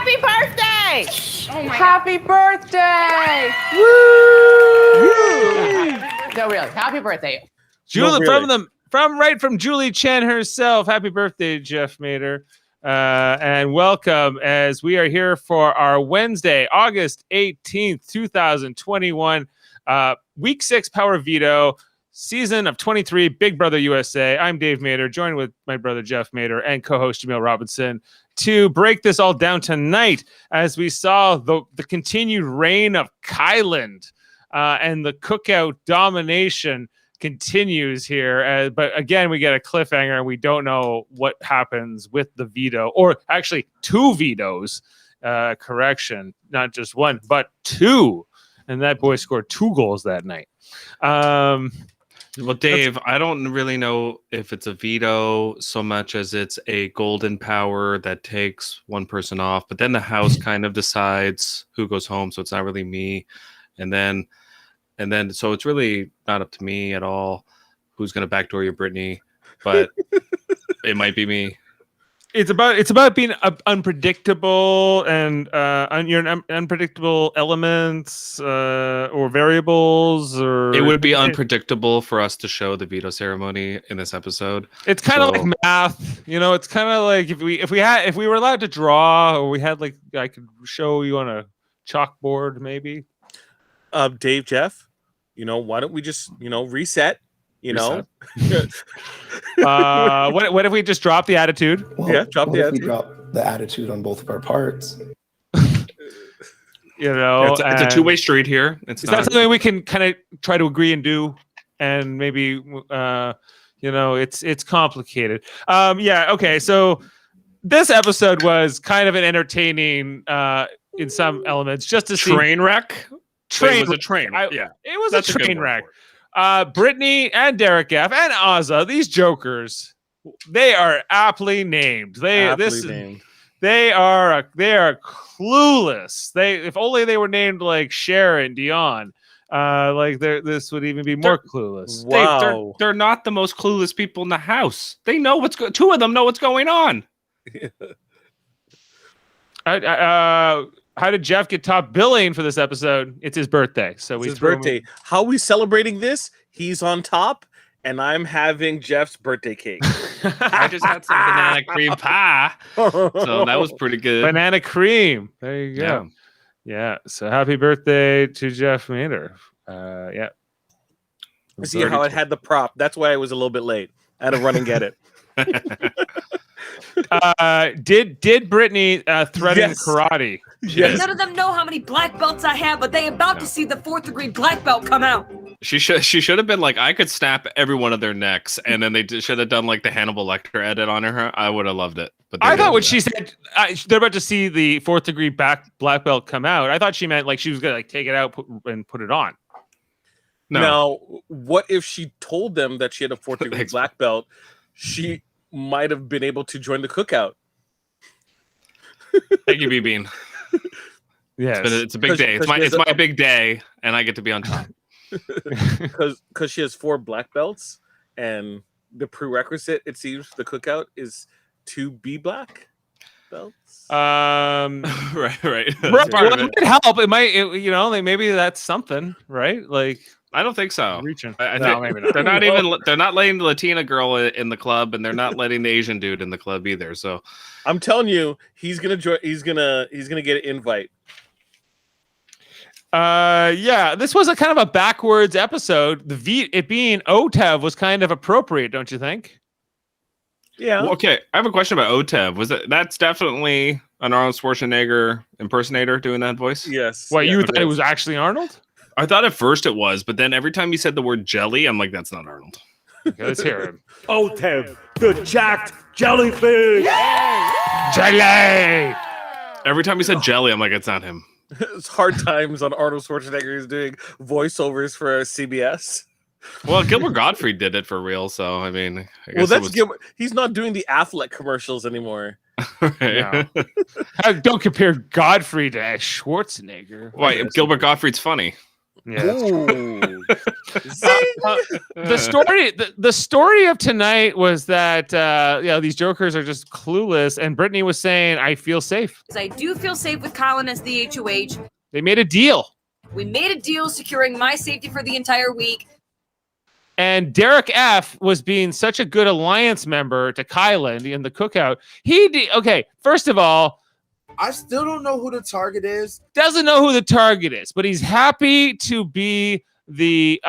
Happy birthday! Oh my Happy birthday! Woo! No, really. Happy birthday. Julie, No, really. from Julie Chen herself. Happy birthday, Jeff Mader. And welcome as we are here for our Wednesday, August 18th, 2021, week 6 Power of Veto, season of 23, Big Brother USA. I'm Dave Mader, joined with my brother Jeff Mader and co-host Jaemeel Robinson to break this all down tonight as we saw the continued reign of Kyland and the cookout domination continues here. But again, we get a cliffhanger and we don't know what happens with the veto, or actually 2 vetoes, correction, not just 1, but 2. And that boy scored 2 goals that night. Well, Dave, I don't really know if it's a veto so much as it's a golden power that takes one person off, but then the house kind of decides who goes home, so it's not really me. And then so it's really not up to me at all who's going to backdoor your Brittany, but it might be me. It's about being unpredictable and unpredictable elements or variables. Or it would be unpredictable for us to show the veto ceremony in this episode. It's kind of like math, you know. It's kind of like if we were allowed to draw, or we had like I could show you on a chalkboard, maybe. Dave, Jeff, why don't we just reset? Reset. What if we just drop the attitude? Well, drop what the if we attitude. drop the attitude on both of our parts? It's a two-way street here. Is that something we can kind of try to agree and do? And maybe it's complicated. Okay. So this episode was kind of an entertaining in some elements, just to see train wreck. Train. It was a train. It was That's a a good train word wreck. for it. Brittany and Derek F and Ozza, these jokers, they are aptly named. They are clueless. If only they were named like Cher and Dion. This would even be more clueless. Wow. They're not the most clueless people in the house. They know two of them know what's going on. How did Jeff get top billing for this episode? It's his birthday, so It's his birthday. How are we celebrating this? He's on top, and I'm having Jeff's birthday cake. I just had some banana cream pie, so that was pretty good. Banana cream. There you go. Yeah. So happy birthday to Jeff Mader. See how I had the prop. That's why I was a little bit late. I had to run and get it. Did Brittany threaten karate? Yes. None of them know how many black belts I have, but they about to see the 4th degree black belt come out. She should have been like, I could snap every one of their necks, and then they should have done like the Hannibal Lecter edit on her. I would have loved it. But I thought when she said they're about to see the 4th degree black belt come out, I thought she meant like she was gonna like take it out and put it on. No. Now, what if she told them that she had a 4th degree black belt? She might have been able to join the cookout. Thank you, B-Bean. Yes. It's a big day. It's my big day, and I get to be on top. Because she has 4 black belts, and the prerequisite, it seems, for the cookout is to be black belts. Right. It might help. It might, maybe that's something, right? Like, I don't think so. Reaching. I No, think maybe not. they're not letting the Latina girl in the club, and they're not letting the Asian dude in the club either. So I'm telling you, he's gonna join. He's gonna get an invite. This was a kind of a backwards episode. It being OTEV was kind of appropriate, don't you think? Yeah. Well, okay, I have a question about OTEV. That's definitely an Arnold Schwarzenegger impersonator doing that voice? Yes. What, you thought it was actually Arnold? I thought at first it was, but then every time he said the word jelly, I'm like, that's not Arnold. Okay, let's hear him. OTEV, the jacked jellyfish. Jelly! Every time he said jelly, I'm like, it's not him. It's hard times on Arnold Schwarzenegger. He's doing voiceovers for CBS. Well, Gilbert Gottfried did it for real, so I mean, Gilbert. He's not doing the Affleck commercials anymore. Right. No. Don't compare Godfrey to Schwarzenegger. Why? Gilbert Gottfried's funny. Yeah, that's true. The story of tonight was that these jokers are just clueless, and Brittany was saying, "I feel safe." I do feel safe with Colin as the HOH. They made a deal, We made a deal securing my safety for the entire week. and Derek F was being such a good alliance member to Kylan in the cookout. Okay. First of all, I still don't know who the target is. doesn't know who the target is, but he's happy to be the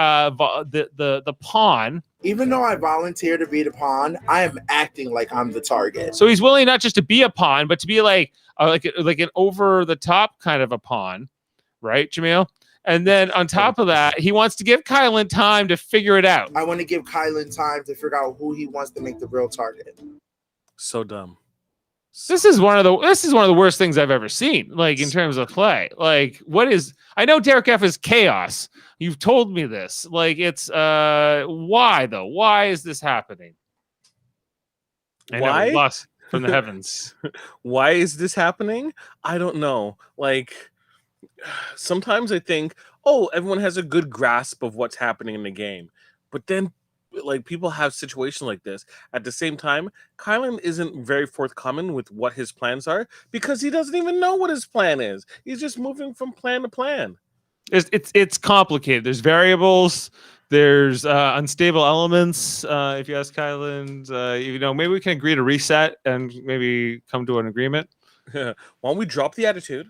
pawn. Even though I volunteer to be the pawn, I am acting like I'm the target. So he's willing not just to be a pawn, but to be like an over the top kind of a pawn, right, Jaemeel? And then on top of that, he wants to give Kylan time to figure it out. I want to give Kylan time to figure out who he wants to make the real target. So dumb. This is one of the worst things I've ever seen, like in terms of play. Like, I know Derek F is chaos. You've told me this. Like, it's why though? Why is this happening? Why? Lost from the heavens. Why is this happening? I don't know. Like, sometimes I think, oh, everyone has a good grasp of what's happening in the game, but then like people have situations like this. At the same time, Kylan isn't very forthcoming with what his plans are because he doesn't even know what his plan is. He's just moving from plan to plan. It's complicated. There's variables. There's unstable elements. If you ask Kylan, maybe we can agree to reset and maybe come to an agreement. Why don't we drop the attitude?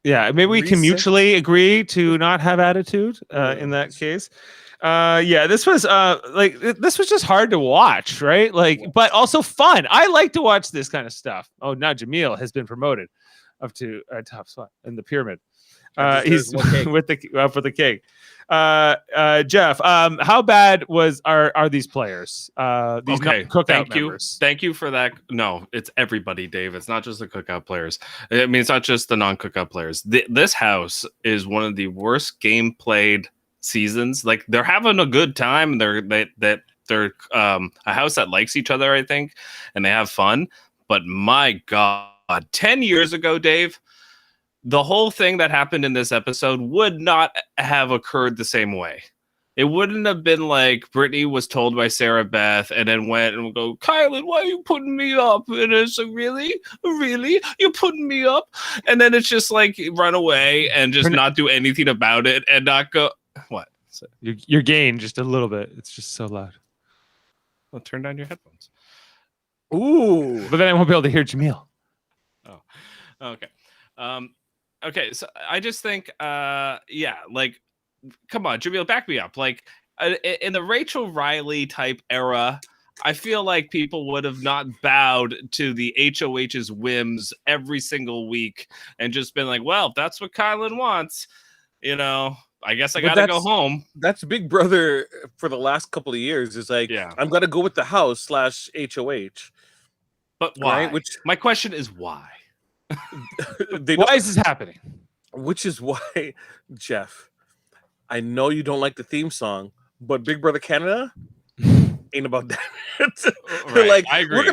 Yeah, maybe we can mutually agree to not have attitude in that case. This was just hard to watch, right? Like, but also fun. I like to watch this kind of stuff. Oh, now Jaemeel has been promoted up to a top spot in the pyramid. He's with the cake. Jeff, how bad are these players? These cookout members? Thank you for that. No, it's everybody, Dave. It's not just the cookout players. I mean, it's not just the non-cookout players. This house is one of the worst game played seasons. Like, they're having a good time. They're a house that likes each other, I think, and they have fun. But my God, 10 years ago, Dave, the whole thing that happened in this episode would not have occurred the same way. It wouldn't have been like Brittany was told by Sarah Beth and then went and would go, Kylan, why are you putting me up? And it's like, really? You're putting me up? And then it's just like run away and just not do anything about it and not go, what? You're gained just a little bit. It's just so loud. Well, turn down your headphones. Ooh. But then I won't be able to hear Jaemeel. Oh, okay. Okay, so I just think, like, come on, Jaemeel, back me up. Like, in the Rachel Riley type era, I feel like people would have not bowed to the HOH's whims every single week and just been like, well, if that's what Kylan wants, I guess I gotta go home. That's Big Brother for the last couple of years. Is like, I'm gonna go with the house / HOH. But why? Right? My question is why? Why is this happening? Which is why, Jeff, I know you don't like the theme song, but Big Brother Canada ain't about that. They're like, I agree, we're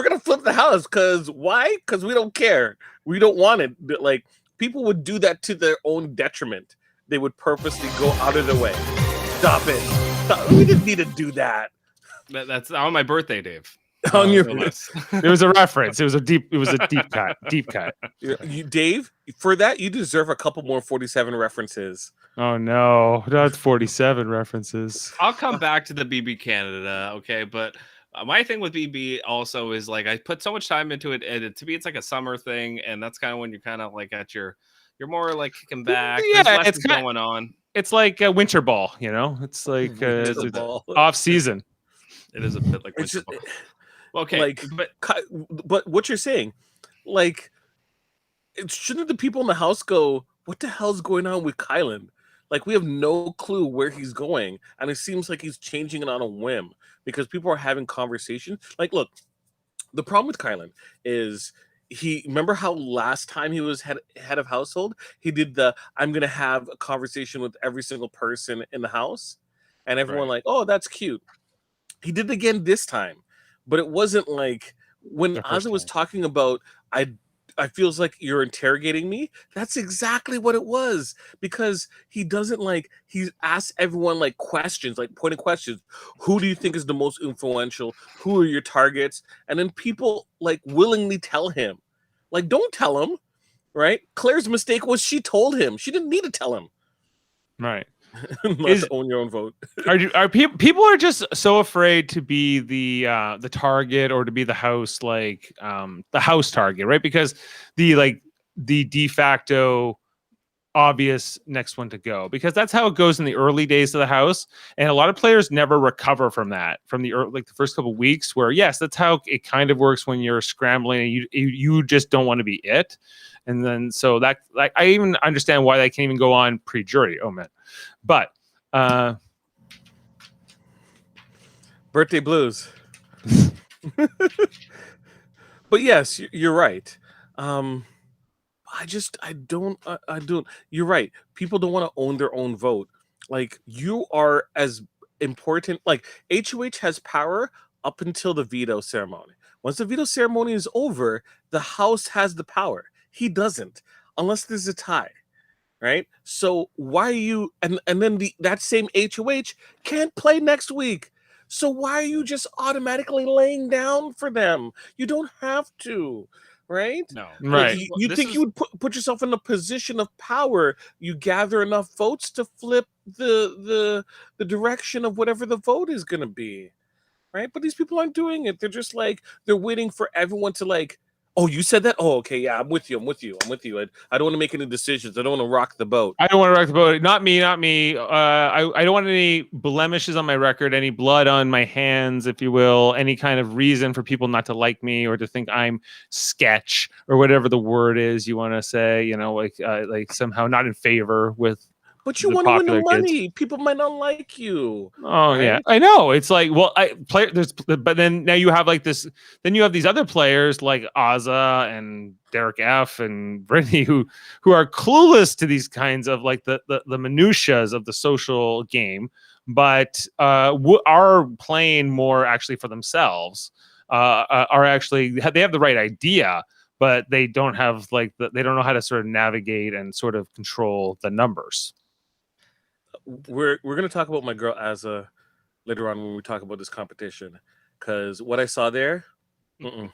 gonna flip the house because why? Because we don't care. We don't want it. Like, people would do that to their own detriment. They would purposely go out of their way. Stop it. We didn't need to do that. That's on my birthday, Dave. On your It was a reference. It was a deep cut. Deep cut. Dave, for that, you deserve a couple more 47 references. Oh no, that's 47 references. I'll come back to the BB Canada, okay? But my thing with BB also is like I put so much time into it, and to me it's like a summer thing, and that's kind of when you're kind of like you're more like kicking back. Yeah, it's going on. It's like a winter ball, It's like it's off season. It is a bit like winter ball. Okay, like, but what you're saying, like, shouldn't the people in the house go, what the hell's going on with Kylan? Like, we have no clue where he's going, and it seems like he's changing it on a whim because people are having conversations. Like, look, the problem with Kylan is remember how last time he was head of household, he did I'm gonna have a conversation with every single person in the house, and everyone like, oh, that's cute. He did it again this time. But it wasn't like when Ozzy was talking about, I feels like you're interrogating me. That's exactly what it was, because he doesn't like, he asks everyone like questions, like pointed questions. Who do you think is the most influential? Who are your targets? And then people like willingly tell him, like, don't tell him, right? Claire's mistake was she told him. She didn't need to tell him. Right. Not to own your own vote. Are people are just so afraid to be the target or to be the house, like the house target, right? Because the de facto obvious next one to go, because that's how it goes in the early days of the house, and a lot of players never recover from that, from the like the first couple of weeks, where yes, that's how it kind of works when you're scrambling and you just don't want to be it. And then so that, like, I even understand why they can't even go on pre-jury. Oh man. But Birthday blues. But yes, you're right. I don't. You're right. People don't want to own their own vote. Like, you are as important. Like, HOH has power up until the veto ceremony. Once the veto ceremony is over, the House has the power. He doesn't, unless there's a tie. Right? So why are you, and then that same HOH can't play next week. So why are you just automatically laying down for them? You don't have to, right? No. right. Like, you think you would put yourself in a position of power. You gather enough votes to flip the direction of whatever the vote is going to be, right? But these people aren't doing it. They're just like, they're waiting for everyone to like, oh, you said that? Oh, okay, yeah, I'm with you. I don't want to make any decisions. I don't want to rock the boat. I don't want to rock the boat. Not me. I don't want any blemishes on my record, any blood on my hands, if you will, any kind of reason for people not to like me or to think I'm sketch or whatever the word is you want to say, like somehow not in favor with. But you want to win the money. People might not like you. Oh, right? Yeah, I know. It's like, well, but then now you have like this. Then you have these other players like Azza and Derek F and Brittany who are clueless to these kinds of like the minutiae of the social game, but are playing more actually for themselves. Are actually, they have the right idea, but they don't have they don't know how to sort of navigate and sort of control the numbers. We're going to talk about my girl Azza later on when we talk about this competition, because what I saw there.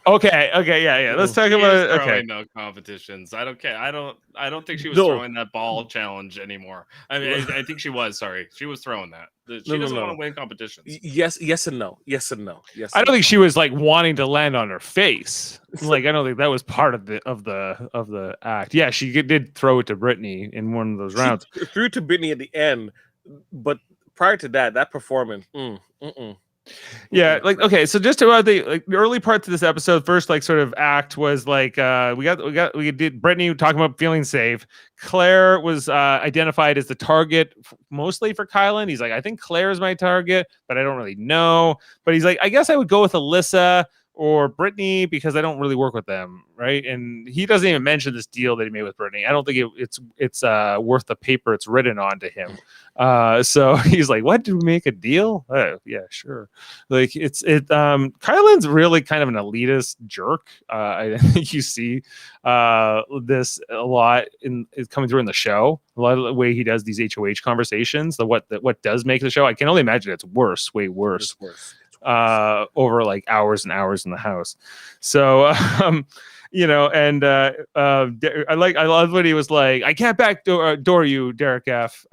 Okay, yeah. Let's talk about it. Okay, no competitions. I don't care. I don't think she was throwing that ball challenge anymore. I mean, I think she was. Sorry, she was throwing that. She doesn't want to win competitions. Yes and no. I don't think she was like wanting to land on her face. Like, I don't think that was part of the act. Yeah, she did throw it to Brittany in one of those rounds. She threw it to Brittany at the end, but prior to that performance. Yeah, like, okay, so just about the early parts of this episode, first like sort of act was like we did Brittany talking about feeling safe. Claire was identified as the target mostly for Kylan. He's like, I think Claire is my target, but I don't really know. But he's like, I guess I would go with Alyssa or Brittany because I don't really work with them, right? And he doesn't even mention this deal that he made with Brittany. I don't think it's worth the paper it's written on to him. So he's like, "What? Did we make a deal? Yeah, sure." Like Kylan's really kind of an elitist jerk. I think you see this a lot it's coming through in the show. A lot of the way he does these HOH conversations, what does make the show. I can only imagine it's worse, way worse. It's worse. Over like hours and hours in the house. So and I love what he was like, I can't backdoor you, Derek F.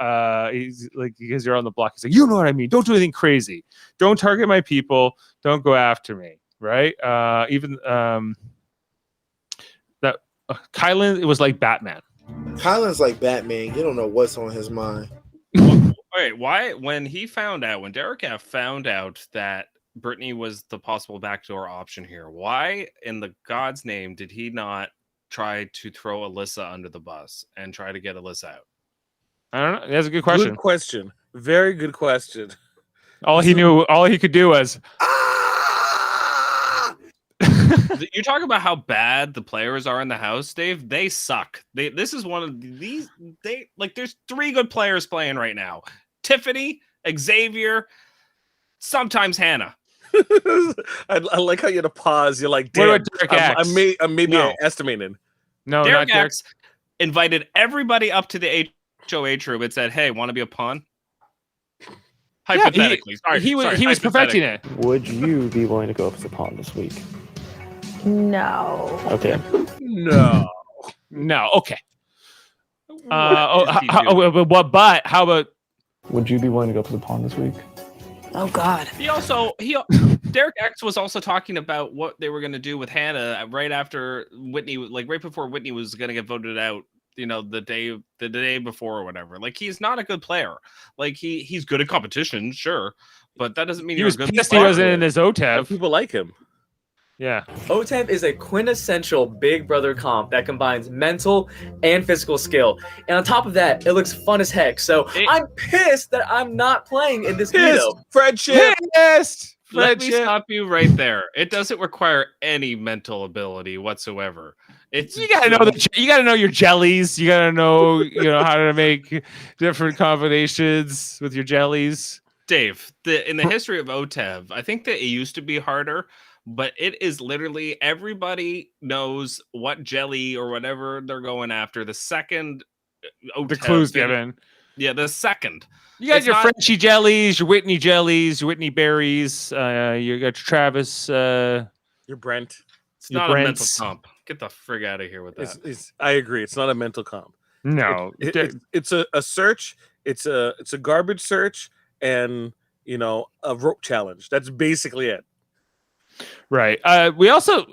He's like, because you're on the block. He's like, you know what I mean? Don't do anything crazy. Don't target my people. Don't go after me. Right. Even that Kylan, it was like Batman. Kylan's like Batman. You don't know what's on his mind. Wait, why? When Derek F found out that Brittany was the possible backdoor option here, why in the God's name did he not try to throw Alyssa under the bus and try to get Alyssa out? I don't know. That's a good question. Good question. Very good question. All he could do was. You talk about how bad the players are in the house, Dave. They suck. This is one of these. There's 3 good players playing right now: Tiffany, Xavier, sometimes Hannah. I like how you had to pause. You're like, damn, I'm maybe estimating. No, Derek not Derek. X invited everybody up to the HOH room and said, "Hey, want to be a pawn?" Hypothetically, he was perfecting it. Would you be willing to go up as a pawn this week? No. Okay. No. No, okay. What is he doing? But how about Would you be willing to go up as a pawn this week? Oh God. Derek X was also talking about what they were going to do with Hannah right after Whitney, like right before Whitney was going to get voted out. The day before or whatever. Like, he's not a good player. Like, he's good at competition, sure, but that doesn't mean he you're was a good pissed player. he wasn't in his OTEV? People like him. Yeah. OTEV is a quintessential Big Brother comp that combines mental and physical skill. And on top of that, it looks fun as heck. So I'm pissed that I'm not playing in this veto. Friendship. Pissed. Let me stop you right there. It doesn't require any mental ability whatsoever. You gotta know you gotta know your jellies. You gotta know how to make different combinations with your jellies. Dave, in the history of OTEV, I think that it used to be harder, but it is literally everybody knows what jelly or whatever they're going after. The second OTEV, The clue's given. Yeah, the second. You got your Frenchie jellies, your Whitney jellies, your Whitney berries. You got your Travis. Your Brent. It's not a mental comp. Get the frig out of here with that. I agree. It's not a mental comp. No, it's a search. It's a garbage search, and a rope challenge. That's basically it. Right. We also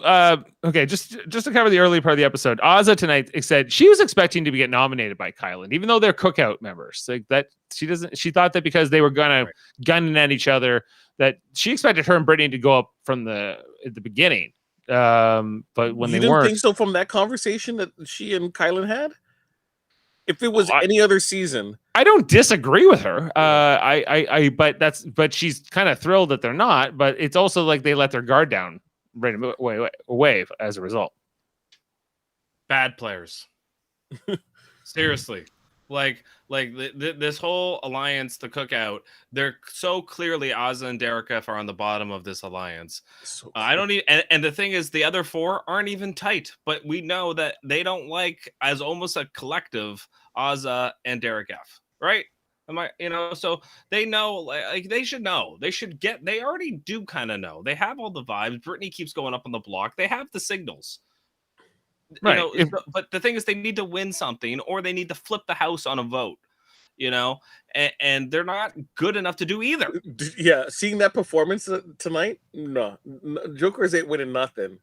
okay. Just to cover the early part of the episode, Azza tonight said she was expecting to get nominated by Kylan, even though they're cookout members. Like that, she doesn't. She thought that because they were gunning at each other, that she expected her and Brittany to go up from at the beginning. But when you they weren't, think so from that conversation that she and Kylan had? If it was any other season, I don't disagree with her. But she's kind of thrilled that they're not. But it's also like they let their guard down right away as a result. Bad players. Seriously. Like this whole alliance, the cookout, they're so clearly Azza and Derek F are on the bottom of this alliance. I don't even, and the thing is, the other four aren't even tight, but we know that they don't like, as almost a collective, Azza and Derek F, right? So they know, like they should know. They already do kind of know. They have all the vibes. Brittany keeps going up on the block. They have the signals. Right. But the thing is, they need to win something, or they need to flip the house on a vote, and they're not good enough to do either. Yeah, seeing that performance tonight, no, Jokers ain't winning nothing.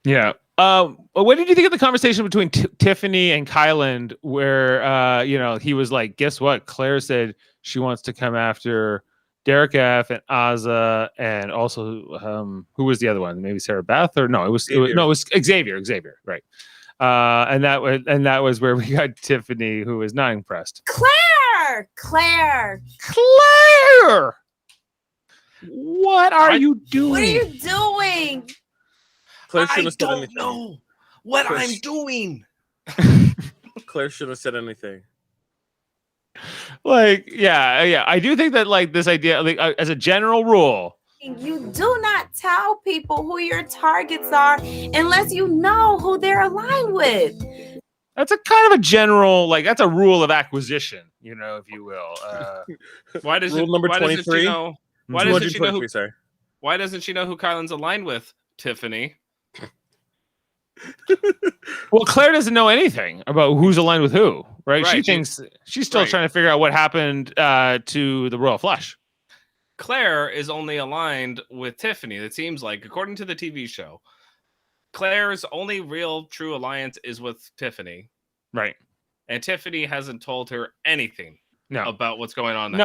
Yeah. What did you think of the conversation between Tiffany and Kylan, where he was like, "Guess what? Claire said she wants to come after Derek F and Azza, and also who was the other one? Maybe Sarah Beth, or no? It was Xavier. Xavier, right? And that was where we got Tiffany, who was not impressed. Claire. What are you doing? What are you doing? Claire I shouldn't have said don't anything. know what I'm doing. Claire shouldn't have said anything. I do think that this idea, as a general rule, You do not tell people who your targets are unless you know who they're aligned with. that's a kind of a general, that's a rule of acquisition, if you will. Why does Rule number 23? Why doesn't she know who? Sorry. Why doesn't she know who Kylan's aligned with? Tiffany. Well, Claire doesn't know anything about who's aligned with who, right? She thinks she's still trying to figure out what happened to the Royal Flush. Claire is only aligned with Tiffany. It seems like, according to the TV show, Claire's only real true alliance is with Tiffany. Right. And Tiffany hasn't told her anything about what's going on.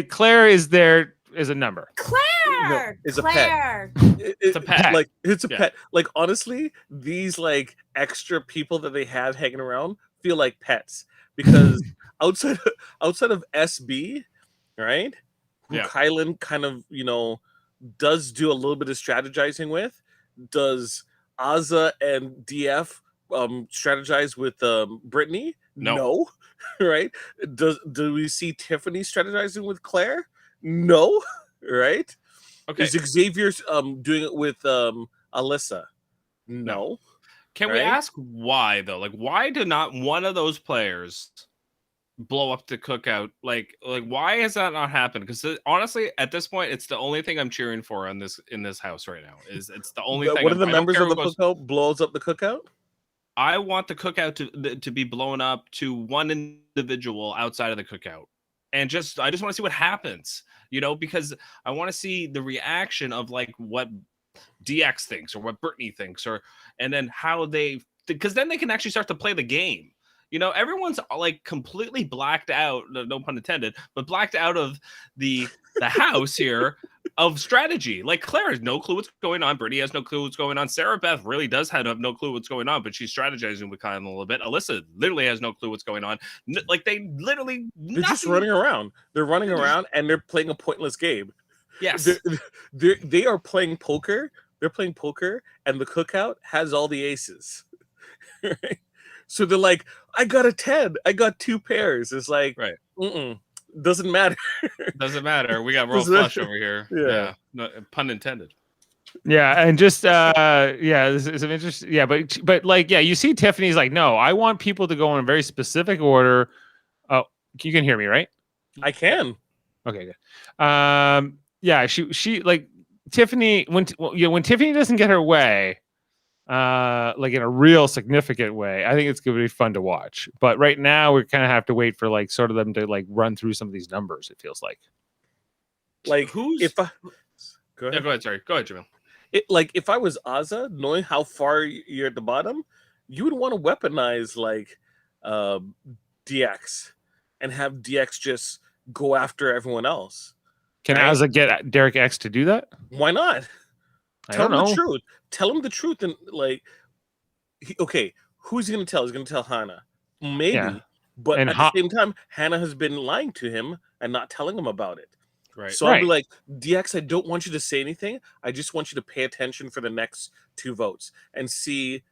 Claire is there as a number. Claire is a pet. It's a pet. It's a pet. Honestly, these extra people that they have hanging around feel like pets, because outside of SB, right? Who Kylan kind of does do a little bit of strategizing with. Does Azza and DF strategize with Brittany? No. Right? Do we see Tiffany strategizing with Claire? No. Right? Okay. Is Xavier's doing it with Alyssa? No. Can we ask why though? Like, why did not one of those players blow up the cookout? Like why has that not happened? Because honestly, at this point, it's the only thing I'm cheering for in this house right now. It's the only thing. What are the I don't members care of the who goes- cookout blows up the cookout? I want the cookout to be blown up to one individual outside of the cookout, and I just want to see what happens. Because I want to see the reaction of like what DX thinks or what Brittany thinks, and then how because then they can actually start to play the game. Everyone's like completely blacked out, no pun intended, but blacked out of the house here of strategy. Like Claire has no clue what's going on. Brittany has no clue what's going on. Sarah Beth really does have no clue what's going on, but she's strategizing with Kyle a little bit. Alyssa literally has no clue what's going on. Like they're just running around. They're running around and they're playing a pointless game. Yes. They are playing poker. They're playing poker, and the cookout has all the aces. Right? So they're like, I got a 10. I got 2 pairs. It's like, right. Doesn't matter. Doesn't matter. We got royal flush over here. Yeah. No, pun intended. Yeah, and just this is some interesting. Yeah, but like, yeah, you see Tiffany's like, no, I want people to go in a very specific order. Oh, you can hear me, right? I can. Okay, good. Yeah, she like Tiffany when Tiffany doesn't get her way, like in a real significant way, I think it's going to be fun to watch. But right now, we kind of have to wait for like sort of them to like run through some of these numbers. It feels like. Like go ahead. Yeah, go ahead. Sorry, go ahead, Jaemeel. If I was Azza, knowing how far you're at the bottom, you would want to weaponize like DX and have DX just go after everyone else. Can Azza get Derek X to do that? Why not? Tell him the truth. Tell him the truth, and like, who's he going to tell? He's going to tell Hannah, maybe, but at the same time, Hannah has been lying to him and not telling him about it. Right. So I'll be like, DX, I don't want you to say anything. I just want you to pay attention for the next 2 votes and see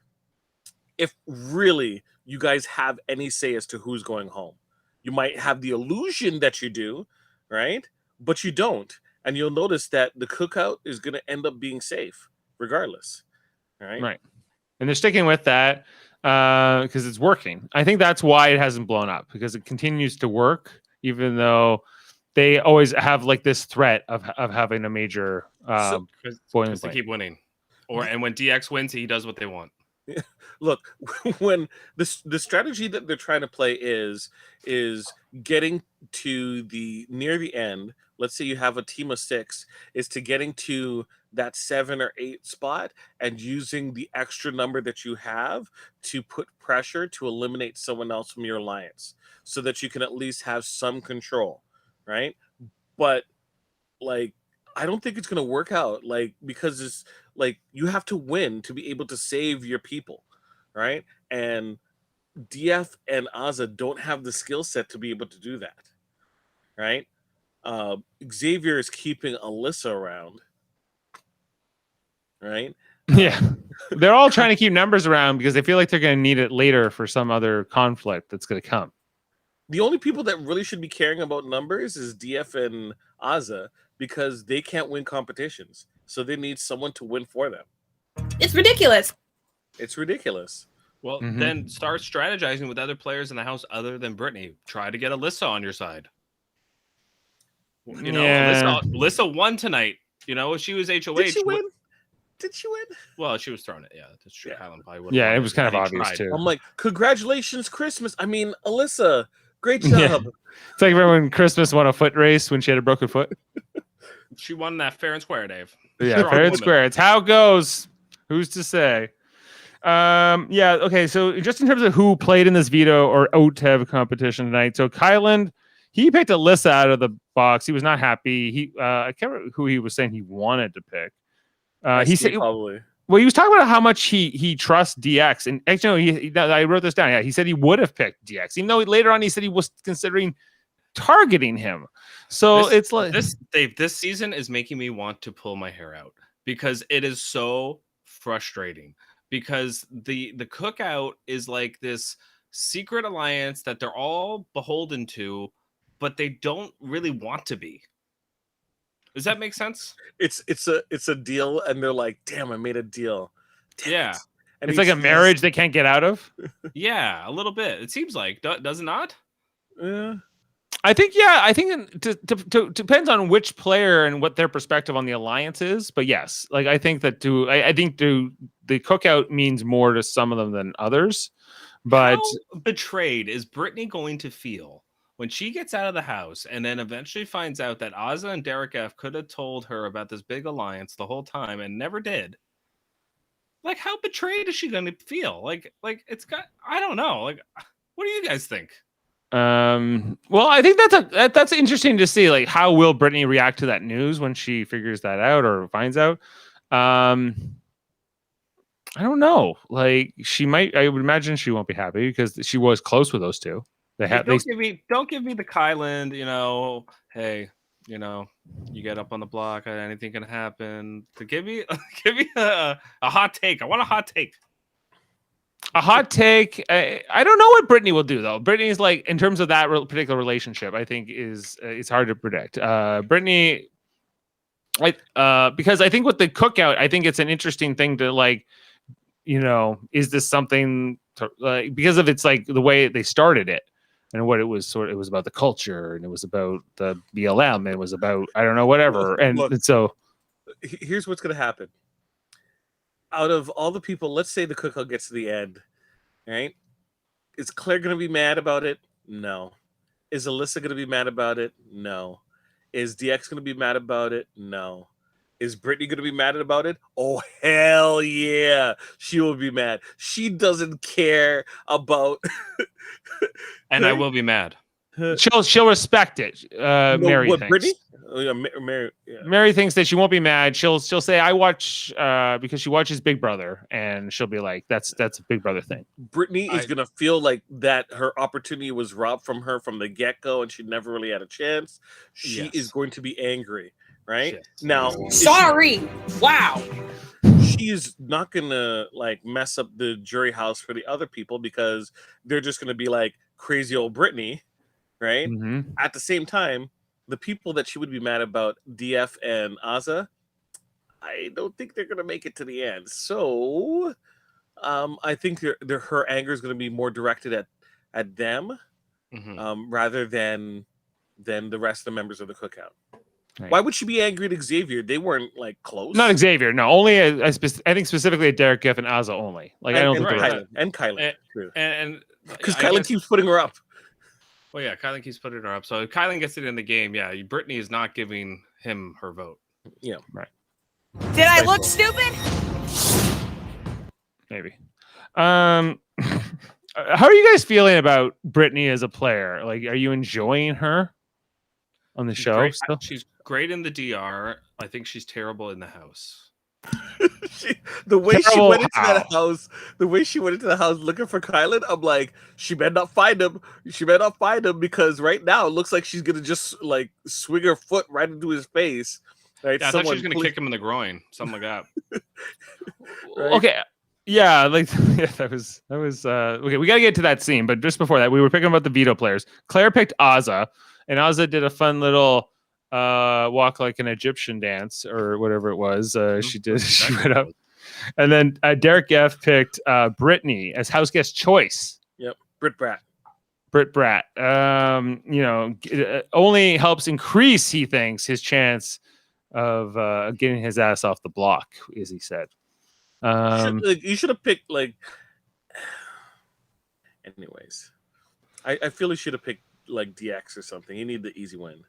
if really you guys have any say as to who's going home. You might have the illusion that you do, right? But you don't. And you'll notice that the cookout is going to end up being safe regardless. Right. Right. And they're sticking with that because it's working. I think that's why it hasn't blown up, because it continues to work, even though they always have like this threat of having a major boiling to keep winning. And when DX wins, he does what they want. Look, when the strategy that they're trying to play is getting to near the end. Let's say you have a team of 6, is to getting to that 7 or 8 spot and using the extra number that you have to put pressure to eliminate someone else from your alliance, so that you can at least have some control, right? But like, I don't think it's going to work out, like, because it's like you have to win to be able to save your people, right? And DF and Azza don't have the skill set to be able to do that, right? Xavier is keeping Alyssa around, right? Yeah, they're all trying to keep numbers around because they feel like they're going to need it later for some other conflict that's going to come. The only people that really should be caring about numbers is DF and Azza, because they can't win competitions, so they need someone to win for them. It's ridiculous. It's ridiculous. Well, then start strategizing with other players in the house other than Brittany. Try to get Alyssa on your side. Alyssa won tonight. She was HOH. Did she win? Did she win? Well, she was throwing it. Yeah, that's true. Yeah, it was kind of obvious too. I'm like, congratulations, Christmas. I mean, Alyssa, great job. Yeah. It's like remember when Christmas won a foot race when she had a broken foot? She won that fair and square, Dave. Yeah, fair and square. It's how it goes. Who's to say? Yeah, okay. So just in terms of who played in this veto or OTEV competition tonight, so Kyland, he picked Alyssa out of the box. He was not happy. I can't remember who he was saying he wanted to pick. He said probably. Well, he was talking about how much he trusts DX, and actually, I wrote this down. Yeah, he said he would have picked DX, even though later on he said he was considering targeting him. So it's like this season is making me want to pull my hair out because it is so frustrating. Because the cookout is like this secret alliance that they're all beholden to, but they don't really want to be. Does that make sense? It's a deal, and they're like, "Damn, I made a deal." Damn it. And It's like a marriage they can't get out of. Yeah, a little bit. It seems like, does it not? Yeah. I think it depends on which player and what their perspective on the alliance is. But yes, like I think that the cookout means more to some of them than others. But how betrayed is Brittany going to feel when she gets out of the house and then eventually finds out that Ozza and Derek F could have told her about this big alliance the whole time and never did? Like, how betrayed is she going to feel? Like it's got, I don't know. Like, what do you guys think? Well, I think that's interesting to see. Like, how will Brittany react to that news when she figures that out or finds out? I don't know. Like, she might. I would imagine she won't be happy because she was close with those two. Don't give me the Kyland. You know, hey, you know, you get up on the block, anything can happen. To give me a hot take. I want a hot take. A hot take. I don't know what Brittany will do though. Brittany's like, in terms of that particular relationship, I think it's hard to predict. Brittany, because I think with the cookout, I think it's an interesting thing to like, is this something to, because of it's like the way they started it and what it was it was about the culture and it was about the BLM and it was about I don't know whatever and so here's what's gonna happen. Out of all the people, let's say the cookout gets to the end, right? Is Claire going to be mad about it? No. Is Alyssa going to be mad about it? No. Is DX going to be mad about it? No. Is Brittany going to be mad about it? Oh, hell yeah. She will be mad. She doesn't care about... And I will be mad. She'll respect it. Mary thinks. Brittany? Yeah, Mary. Yeah. Mary thinks that she won't be mad. She'll say, "I watch," because she watches Big Brother, and she'll be like, "That's a Big Brother thing." Brittany is gonna feel like that her opportunity was robbed from her from the get-go, and she never really had a chance. She is going to be angry, right? Shit. Now, Sorry. Wow. she's not gonna like mess up the jury house for the other people because they're just gonna be like crazy old Brittany, right? Mm-hmm. At the same time, the people that she would be mad about, DF and Azza, I don't think they're gonna make it to the end. So, I think her anger is gonna be more directed at them, rather than the rest of the members of the cookout. Right. Why would she be angry at Xavier? They weren't like close. Not Xavier, no. Only I think specifically at Derek Giff and Azza only. Like I don't think Kylan, and because Kylan keeps putting her up. Well, yeah, Kylan keeps putting her up. So if Kylan gets it in the game, yeah, Brittany is not giving him her vote. Yeah, right. Did I look stupid? Maybe. How are you guys feeling about Brittany as a player? Like, are you enjoying her on the show? She's great in the DR. I think she's terrible in the house. The way she went into the house looking for Kylan, I'm like, she better not find him. She better not find him because right now it looks like she's gonna just like swing her foot right into his face. Right? Yeah, I thought she was gonna kick him in the groin, something like that. Right? Okay. Yeah, like that was okay. We gotta get to that scene, but just before that, we were picking about the veto players. Claire picked Azza, and Azza did a fun little walk like an Egyptian dance or whatever it was. She did. She went up, and then Derek F picked Brittany as house guest choice. Yep, Britt Brat. Only helps increase, he thinks, his chance of getting his ass off the block, as he said. You should have picked like. Anyways, I feel he should have picked like DX or something. He needed the easy win.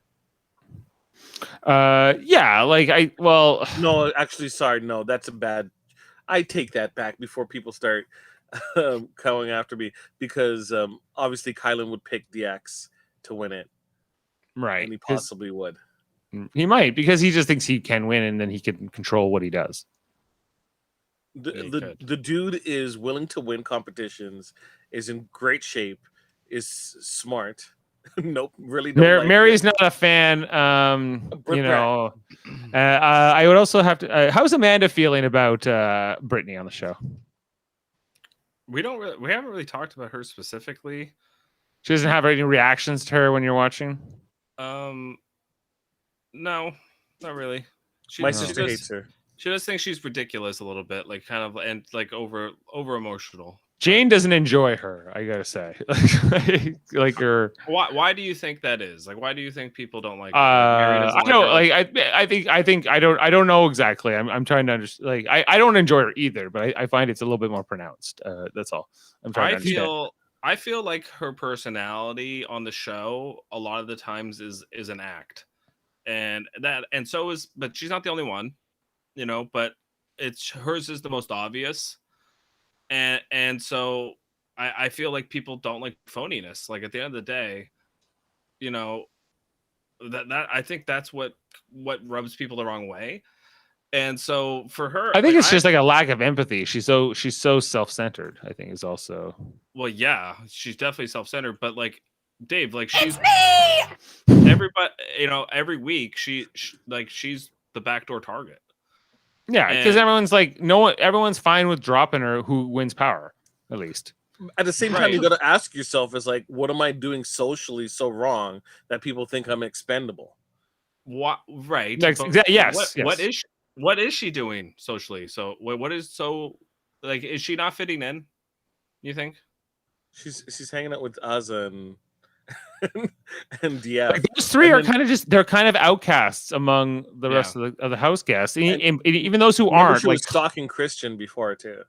No, actually, sorry, no, that's a bad. I take that back before people start coming after me because obviously Kylan would pick DX to win it, right? And he possibly would. He might because he just thinks he can win and then he can control what he does. The dude is willing to win competitions, is in great shape, is smart. Nope, really. Mary's not a fan. I would also have to. How's Amanda feeling about Brittany on the show? We haven't really talked about her specifically. She doesn't have any reactions to her when you're watching. No, not really. My sister hates her. She does think she's ridiculous a little bit, like kind of, and like over emotional. Jane doesn't enjoy her, I gotta say. Like her. Why do you think that is? Like, why do you think people don't like her? I don't like. I think I don't know exactly. I'm trying to understand. Like, I don't enjoy her either, but I find it's a little bit more pronounced. That's all. I'm trying to understand. I feel like her personality on the show a lot of the times is an act, and so is. But she's not the only one, you know. But it's hers is the most obvious. And so I feel like people don't like phoniness. Like at the end of the day, you know, that I think that's what rubs people the wrong way. And so for her, I think it's just like a lack of empathy. She's so self-centered, I think is also. Well, yeah, she's definitely self-centered, but like Dave, like It's me! everybody, you know, every week she's the backdoor target. Yeah, because everyone's like, everyone's fine with dropping her who wins power, at least. At the same time, you got to ask yourself, is like, what am I doing socially so wrong that people think I'm expendable? What? Right. Yes. What is she doing socially? So what is so like? Is she not fitting in? You think? She's hanging out with Azza and Diaz. Like those three are kind of they're kind of outcasts among the rest of the house guests, even those who aren't. She was stalking Christian before too.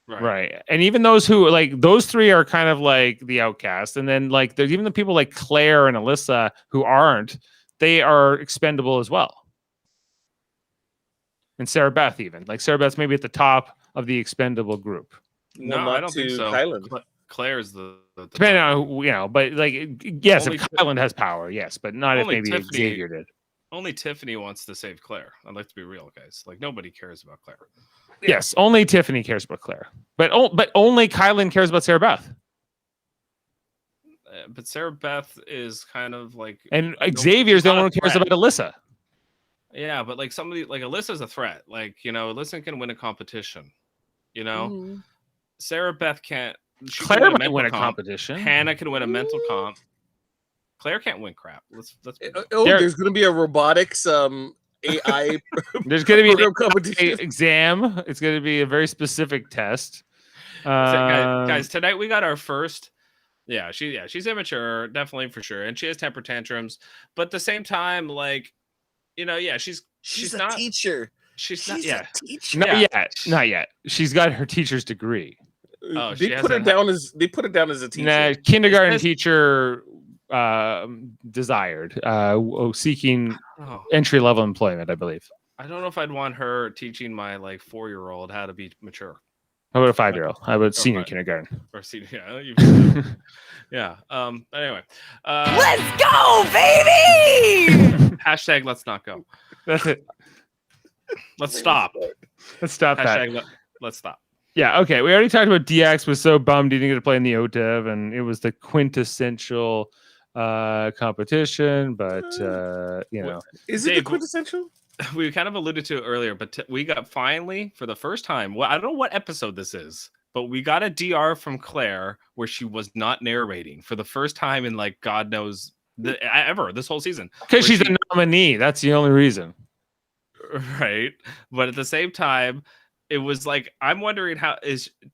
Right. And even those who like those three are kind of like the outcasts, and then like there's even the people like Claire and Alyssa who aren't. They are expendable as well. And Sarah Beth, even like Sarah Beth's maybe at the top of the expendable group. No, I don't think so. Claire's the depending on who, you know, but like yes, if Kyland has power, yes, but not if maybe Xavier did. Only Tiffany wants to save Claire. I'd like to be real, guys. Like nobody cares about Claire. Yes, only Tiffany cares about Claire, but only Kyland cares about Sarah Beth. But Sarah Beth is kind of like, and Xavier's the one who cares about Alyssa. Yeah, but like somebody like Alyssa's a threat. Like, you know, Alyssa can win a competition. You know, Sarah Beth can't. Claire might win a competition. Hannah can win a mental comp. Claire can't win crap. Let's there's going to be a robotics AI. There's going to be an competition exam. It's going to be a very specific test. Guys, tonight we got our first. She's immature, definitely for sure, and she has temper tantrums. But at the same time, like, you know, she's a not teacher. She's not a teacher. Not yet. She's got her teacher's degree. Oh, they put her down as a teacher. Nah, kindergarten teacher desired, seeking entry-level employment, I believe. I don't know if I'd want her teaching my like 4-year-old how to be mature. How about a 5-year-old? How about senior kindergarten? Or senior, yeah. Anyway, let's go, baby. Hashtag let's not go. That's it. Let's stop. Let's stop Hashtag that. Let's stop. Yeah, okay. We already talked about DX was so bummed he didn't get to play in the OTEV, and it was the quintessential competition, but you know. Is it the quintessential? We kind of alluded to it earlier, but we got finally, for the first time, well, I don't know what episode this is, but we got a DR from Claire where she was not narrating for the first time in like God knows ever this whole season. Because she's a nominee. That's the only reason. Right. But at the same time, it was like, I'm wondering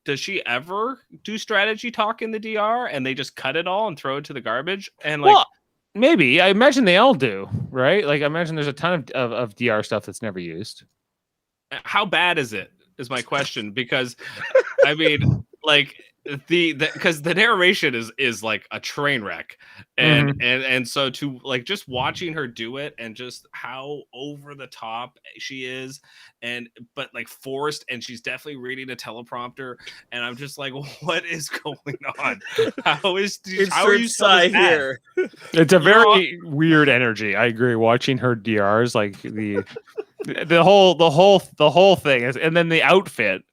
does she ever do strategy talk in the DR and they just cut it all and throw it to the garbage? And like, well, maybe. I imagine they all do, right? Like, I imagine there's a ton of DR stuff that's never used. How bad is it? Is my question, because I mean, like because the narration is like a train wreck, and so to like just watching her do it and just how over the top she is, but like forced, and she's definitely reading a teleprompter, and I'm just like, what is going on? How are you so here? It's a very weird energy. I agree. Watching her DRs, like the whole thing is, and then the outfit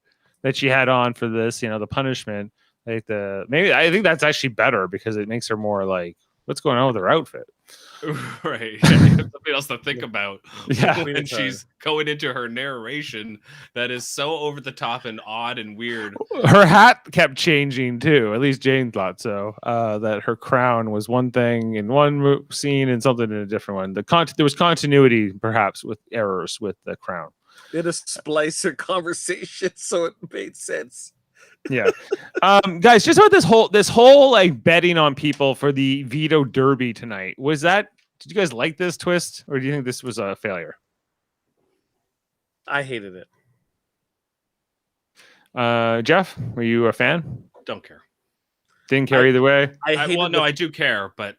that she had on for this, you know, the punishment. Like maybe I think that's actually better because it makes her more like, what's going on with her outfit? Right. Something else to think about. Yeah. When she's going into her narration that is so over the top and odd and weird. Her hat kept changing too. At least Jane thought so. That her crown was one thing in one scene and something in a different one. There was continuity, perhaps, with errors with the crown. They had to splice their conversation so it made sense. Yeah. Guys, just about this whole like betting on people for the veto derby tonight. Did you guys like this twist, or do you think this was a failure? I hated it. Jeff, were you a fan? Don't care. Didn't care either way. I do care, but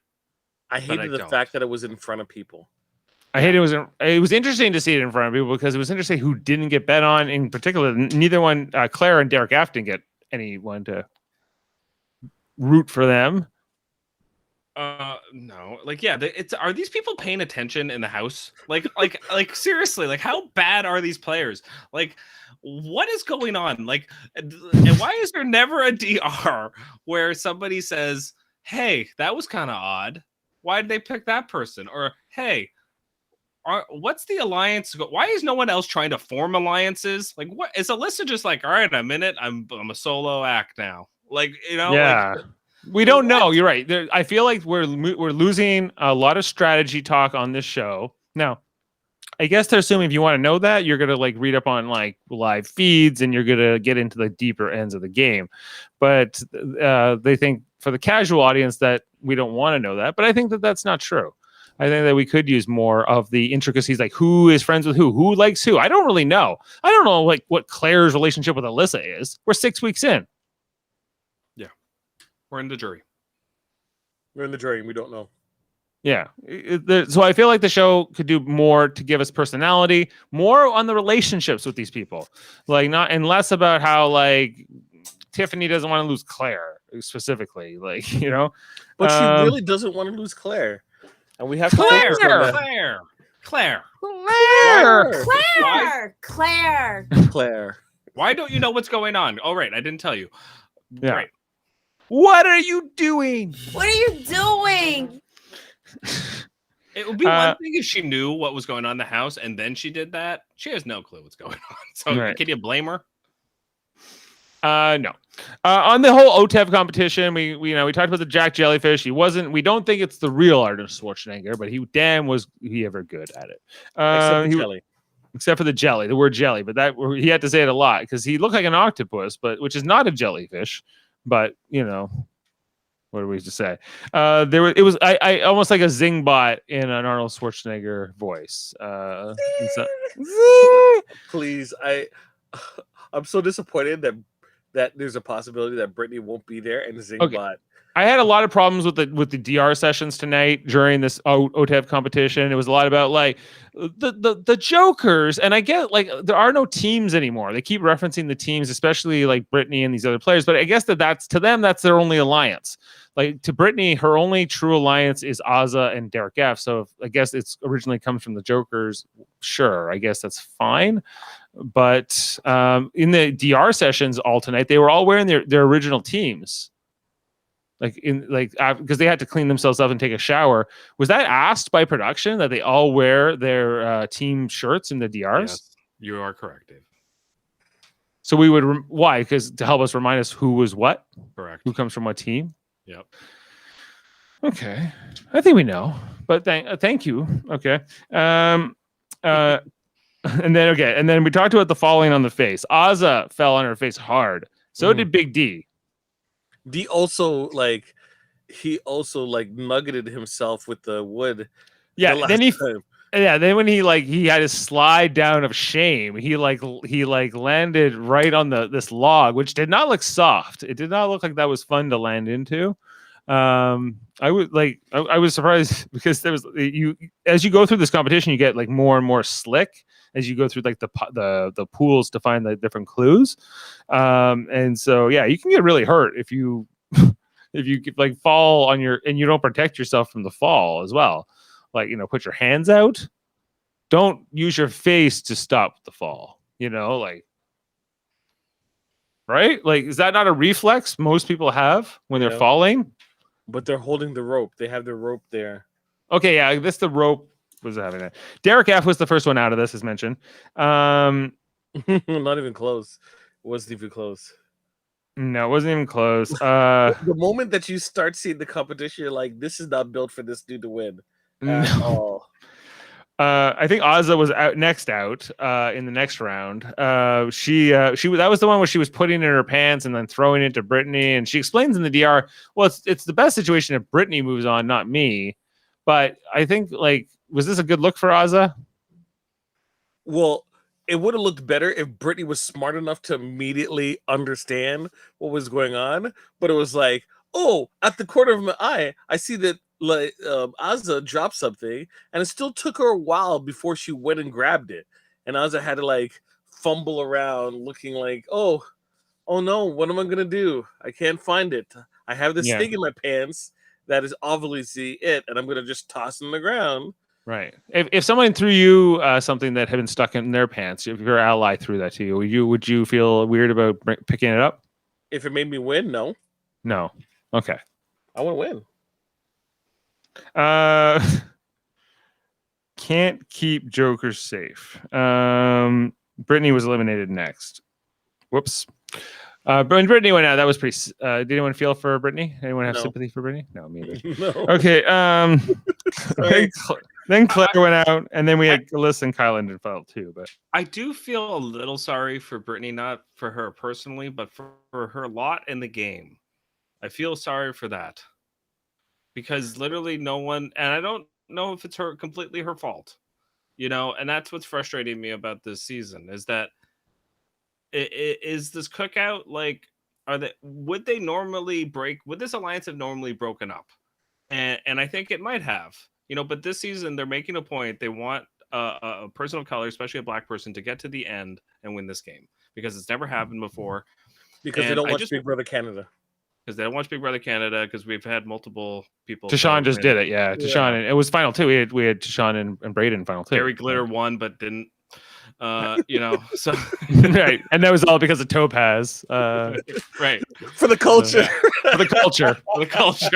I hated the fact that it was in front of people. I hate it was interesting to see it in front of people because it was interesting who didn't get bet on. In particular, neither one, Claire and Derek F didn't get anyone to root for them. No, like, yeah, are these people paying attention in the house? Like seriously, like, how bad are these players? Like, what is going on? Like, and why is there never a DR where somebody says, "Hey, that was kind of odd. Why did they pick that person?" Or, "Hey, what's the alliance? Why is no one else trying to form alliances? Like, what is Alyssa just like? All right, I'm in it. I'm a solo act now. Like, yeah." Like, we don't know. You're right. I feel like we're losing a lot of strategy talk on this show. Now, I guess they're assuming if you want to know that, you're gonna like read up on like live feeds and you're gonna get into the deeper ends of the game. But they think for the casual audience that we don't want to know that. But I think that that's not true. I think that we could use more of the intricacies, like who is friends with who likes who. I don't really know. I don't know like what Claire's relationship with Alyssa is. We're 6 weeks in. we're in the jury. We're in the jury and we don't know. Yeah. So I feel like the show could do more to give us personality, more on the relationships with these people. Like not and less about how like Tiffany doesn't want to lose Claire specifically. Like, But she really doesn't want to lose Claire. And we have Claire. Claire. Why don't you know what's going on? Oh, right. I didn't tell you. Yeah. Right. What are you doing? What are you doing? It would be one thing if she knew what was going on in the house and then she did that. She has no clue what's going on. So Can you blame her? No. On the whole OTEV competition, we talked about the Jack Jellyfish. We don't think it's the real Arnold Schwarzenegger, but was he ever good at it? Except for the jelly, the word jelly, but that he had to say it a lot because he looked like an octopus, which is not a jellyfish. But what are we to say? It was almost like a Zing bot in an Arnold Schwarzenegger voice. Please, I'm so disappointed that there's a possibility that Brittany won't be there and Zing bot. I had a lot of problems with the DR sessions tonight during this OTEV competition. It was a lot about like the jokers, and I get like there are no teams anymore. They keep referencing the teams, especially like Brittany and these other players. But I guess that's to them that's their only alliance. Like to Brittany, her only true alliance is Azza and Derek F. So I guess it's originally comes from the jokers. Sure, I guess that's fine. But in the DR sessions all tonight, they were all wearing their original teams. Because they had to clean themselves up and take a shower. Was that asked by production that they all wear their team shirts in the DRs? Yes, you are correct, Dave. So we would why? Because to help us remind us who was what? Correct. Who comes from what team? Yep. Okay, I think we know. But thank you. Okay. And then we talked about the falling on the face. Azza fell on her face hard. So did Big D. He also nuggeted himself with the wood. Yeah, then when he had his slide down of shame, he landed right on this log, which did not look soft. It did not look like that was fun to land into. I was surprised because there was as you go through this competition, you get like more and more slick as you go through like the pools to find the different clues. And so, yeah, you can get really hurt if you like fall on and you don't protect yourself from the fall as well. Like, put your hands out. Don't use your face to stop the fall, right? Like, is that not a reflex most people have when they're falling? But they're holding the rope. They have the rope there. Okay, yeah, the rope was having that. Derek F was the first one out of this, as mentioned. Not even close. It wasn't even close. No, it wasn't even close. The moment that you start seeing the competition, you're like, this is not built for this dude to win at all. I think Ozza was next out in the next round. That was the one where she was putting it in her pants and then throwing it to Brittany. And she explains in the DR, well, it's the best situation if Brittany moves on, not me. But I think, like, was this a good look for Ozza? Well, it would have looked better if Brittany was smart enough to immediately understand what was going on. But it was like, oh, at the corner of my eye, I see that like Ozza dropped something, and it still took her a while before she went and grabbed it. And Ozza had to like fumble around, looking like, oh no, what am I gonna do? I can't find it. I have this thing in my pants that is obviously it, and I'm gonna just toss it on the ground. Right. If someone threw you something that had been stuck in their pants, if your ally threw that to you, would you feel weird about picking it up? If it made me win, no. No. Okay. I want to win. Can't keep Joker safe. Brittany was eliminated next. Whoops. When Brittany went out, that was pretty. Did anyone feel for Brittany? Anyone have sympathy for Brittany? No, me either. No. Okay. Then Claire went out, and then we had Alyssa and Kylan and fell too. But I do feel a little sorry for Brittany, not for her personally, but for her lot in the game. I feel sorry for that. Because literally no one, and I don't know if it's completely her fault, and that's what's frustrating me about this season is that is this cookout like would this alliance have normally broken up? And I think it might have, but this season they're making a point. They want a person of color, especially a black person, to get to the end and win this game because it's never happened before. Because they don't watch Big Brother Canada. Because they don't watch Big Brother Canada, because we've had multiple people. Tashawn just did it, yeah. Tashawn, and it was final two. We had Tashawn and Braden final two. Gary Glitter won, but didn't. So right, and that was all because of Topaz. Right, for the culture, for the culture, for the culture.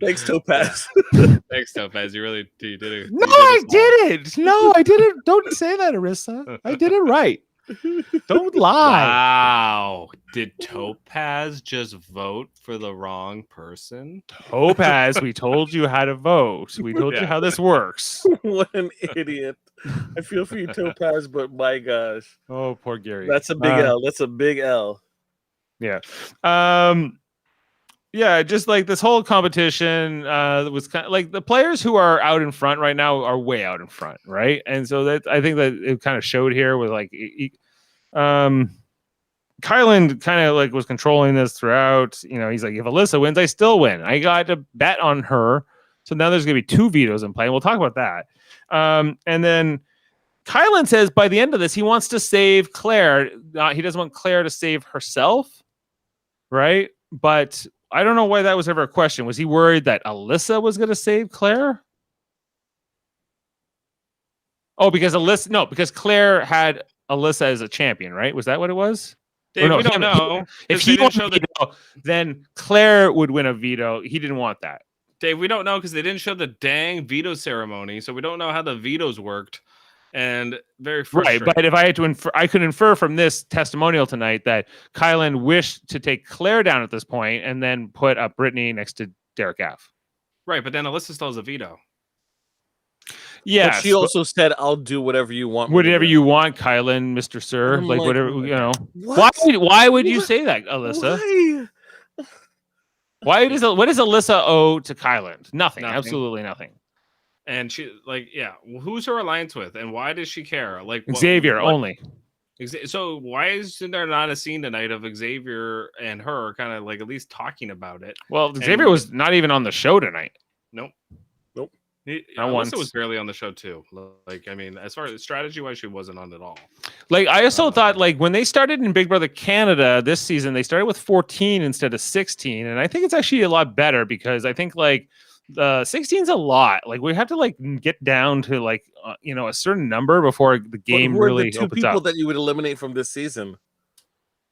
Thanks, Topaz. Thanks, Topaz. You did it. No, I didn't. No, I didn't. Don't say that, Arissa. I did it right. Don't lie. Wow. Did Topaz just vote for the wrong person? Topaz, we told you how to vote. We told you how this works. What an idiot. I feel for you, Topaz, but my gosh. Oh, poor Gary. That's a big L. That's a big L. Yeah. Yeah, just like this whole competition was kind of like the players who are out in front right now are way out in front, right? And so that I think that it kind of showed here with like Kylan kind of like was controlling this throughout. He's like, if Alyssa wins, I still win. I got to bet on her. So now there's gonna be 2 vetoes in play. And we'll talk about that. And then Kylan says by the end of this, he wants to save Claire. He doesn't want Claire to save herself, right? But I don't know why that was ever a question. Was he worried that Alyssa was going to save Claire? Oh, because Claire had Alyssa as a champion, right? Was that what it was? Dave, we don't know. If he won a veto, then Claire would win a veto. He didn't want that. Dave, we don't know because they didn't show the dang veto ceremony, so we don't know how the vetoes worked. And very frustrating. Right, but if I had to infer, I could infer from this testimonial tonight that Kylan wished to take Claire down at this point and then put up Brittany next to Derek F. Right, but then Alyssa still has a veto. Yeah, but she also said, "I'll do whatever you want." Whatever you want, Kylan, Mr. Sir. Like whatever What? Why would you say that, Alyssa? Why does what does Alyssa owe to Kylan? Nothing. Absolutely nothing. And she who's her alliance with, and why does she care? Like Xavier only. So why isn't there not a scene tonight of Xavier and her kind of like at least talking about it? Well, Xavier was not even on the show tonight. Nope. Alyssa was barely on the show too. Like, I mean, as far as strategy-wise, she wasn't on at all. Like, I also thought, like, when they started in Big Brother Canada this season, they started with 14 instead of 16, and I think it's actually a lot better because I think like 16's a lot. Like, we have to like get down to like a certain number before the game really opens up. Who are the 2 people that you would eliminate from this season?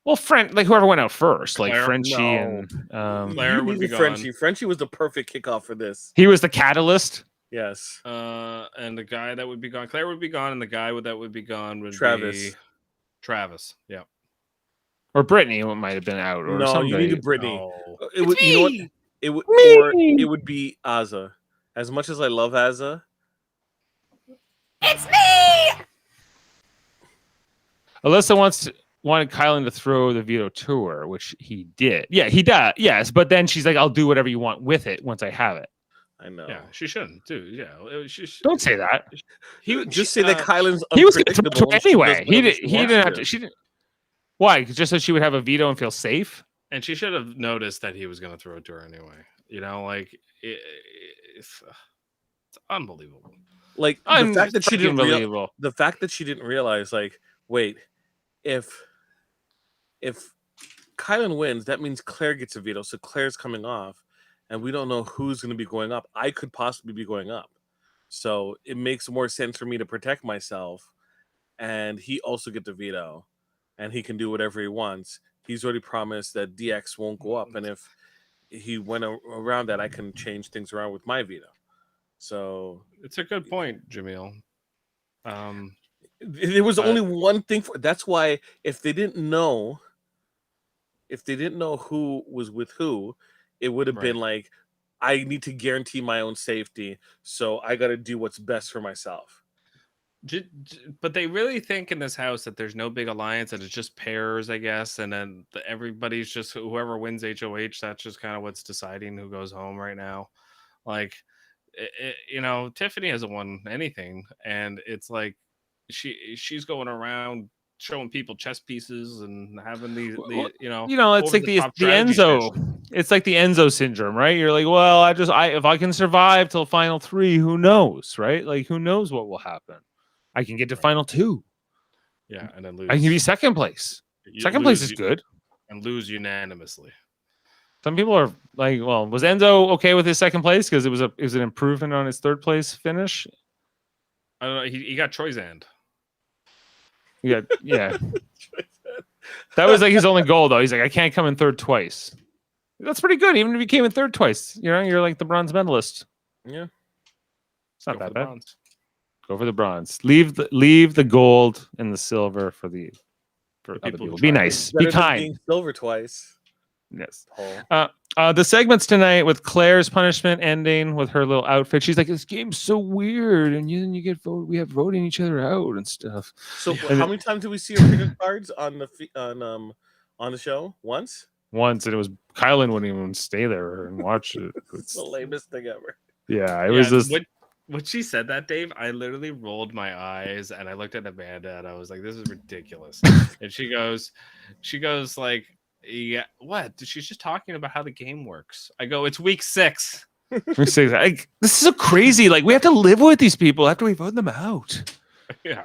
Well, like whoever went out first, like Claire, Frenchie and Claire would be Frenchie. Frenchie was the perfect kickoff for this. He was the catalyst. Yes. And the guy that would be gone, Claire would be gone, and the guy that would be gone would be Travis. Yeah. Or Brittany might have been out. Or no, somebody. You needed Brittany. No. It would. You know what? It would. Or it would be Ozza. As much as I love Azza, It's me. Alyssa wanted Kylan to throw the veto to her, which he did. Yeah, he does. Yes, but then she's like, "I'll do whatever you want with it once I have it." I know. Yeah, she shouldn't too. Yeah, Don't say that. Just say that Kylan's He was going to throw it to unpredictable. her and she anyway. does He whatever she didn't have wants to. She didn't. Why? Just so she would have a veto and feel safe. And she should have noticed that he was going to throw it to her anyway. You know, like it's unbelievable. Like the fact that she didn't unbelievable. the fact that she didn't realize, like, wait, if Kylan wins, that means Claire gets a veto. So Claire's coming off, and we don't know who's going to be going up. I could possibly be going up. So it makes more sense for me to protect myself, and he also get the veto, and he can do whatever he wants. He's already promised that DX won't go up, and if he went around that, I can change things around with my veto. So it's a good point, Jaemeel. There was only one thing for. That's why if they didn't know who was with who, it would have been like, I need to guarantee my own safety, so I got to do what's best for myself. But they really think in this house that there's no big alliance and it's just pairs, I guess, and then everybody's just whoever wins HOH. That's just kind of what's deciding who goes home right now. Like, you know, Tiffany hasn't won anything, and it's like she's going around showing people chess pieces and having the it's like the Enzo fish. It's like the Enzo syndrome, right? You're like, well, if I can survive till final 3, who knows, right? Like, who knows what will happen? I can get to final 2. Yeah, and then lose. I can be second place. Second place is good. And lose unanimously. Some people are like, well, was Enzo okay with his second place because it was an improvement on his third place finish? I don't know. He got Troyzand. Yeah. That was like his only goal, though. He's like, I can't come in third twice. That's pretty good. Even if you came in third twice, you're like the bronze medalist. Yeah, it's not that bad. Bronze. Go for the bronze. Leave the gold and the silver for other people. Be nice. Be kind. Being silver twice. Yes. The segments tonight with Claire's punishment ending with her little outfit. She's like, this game's so weird, and then you get voted. We have voting each other out and stuff. So how many times do we see her cricket cards on the show? Once, and it was Kylan wouldn't even stay there and watch it. It's the lamest thing ever. Yeah, it was just. When she said that, Dave, I literally rolled my eyes and I looked at Amanda and I was like, this is ridiculous. And she goes like, yeah, what? She's just talking about how the game works. I go, it's week 6. Week 6. This is so crazy. Like, we have to live with these people after we vote them out. Yeah.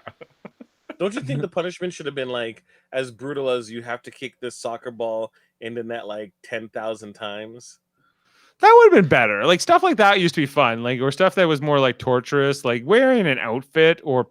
Don't you think the punishment should have been like as brutal as you have to kick this soccer ball into net like 10,000 times? That would have been better. Like, stuff like that used to be fun. Like, or stuff that was more like torturous, like wearing an outfit or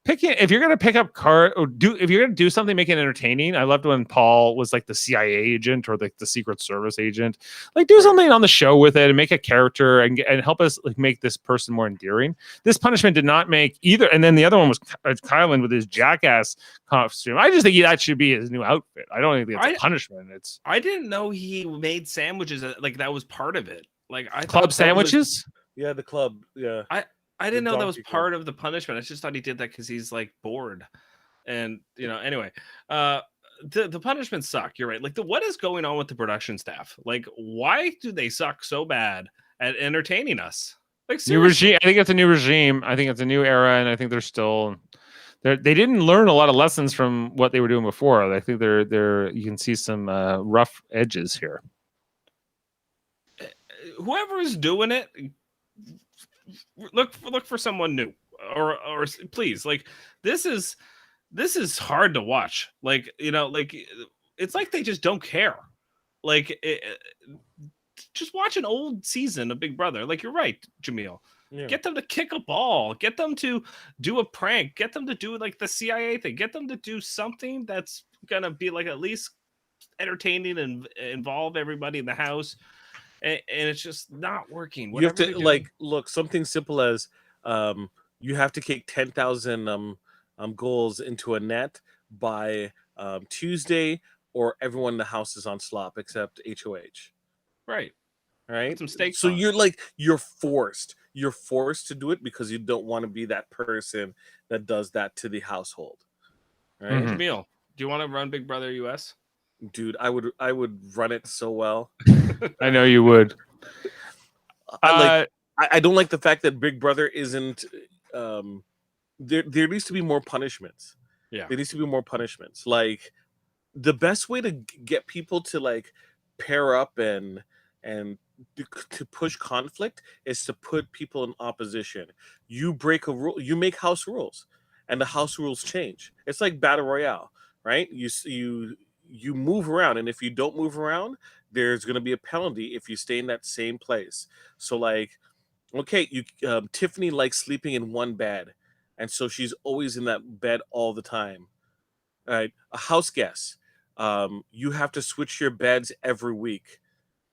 picking. If you're gonna pick up if you're gonna do something, make it entertaining. I loved when Paul was like the CIA agent or like the Secret Service agent. Like, do something on the show with it and make a character and help us like make this person more endearing. This punishment did not make either. And then the other one was Kylan with his jackass costume. I just think that should be his new outfit. I don't think it's a punishment. I didn't know he made sandwiches. Like, that was part of it. Like, I club sandwiches. Yeah, the club. Yeah. I didn't know that was part of the punishment. I just thought he did that because he's like bored. And anyway, the punishments suck. You're right. Like, what is going on with the production staff? Like, why do they suck so bad at entertaining us? Like, seriously. New regime. I think it's a new regime. I think it's a new era, and I think they didn't learn a lot of lessons from what they were doing before. I think you can see some rough edges here. Whoever is doing it, look for someone new, or please, like, this is hard to watch. Like, like, it's like they just don't care. Like, just watch an old season of Big Brother. Like, you're right, Jaemeel. Yeah. Get them to kick a ball. Get them to do a prank. Get them to do like the CIA thing. Get them to do something that's gonna be like at least entertaining and involve everybody in the house. And it's just not working. You have to look something simple as you have to kick 10,000 goals into a net by Tuesday, or everyone in the house is on slop except HOH. Right. Right. Some stakes. So you're forced. you're forced to do it because you don't want to be that person that does that to the household, right? Jaemeel, do you want to run Big Brother US? Dude, I would run it so well. I know you would. I don't like the fact that Big Brother isn't. There needs to be more punishments. Yeah. There needs to be more punishments. Like the best way to get people to like pair up and to push conflict is to put people in opposition. You break a rule, you make house rules, and the house rules change. It's like battle royale, right? You move around, and if you don't move around, there's going to be a penalty if you stay in that same place. So like, okay, Tiffany likes sleeping in one bed, and so she's always in that bed all the time. All right, a house guest, you have to switch your beds every week,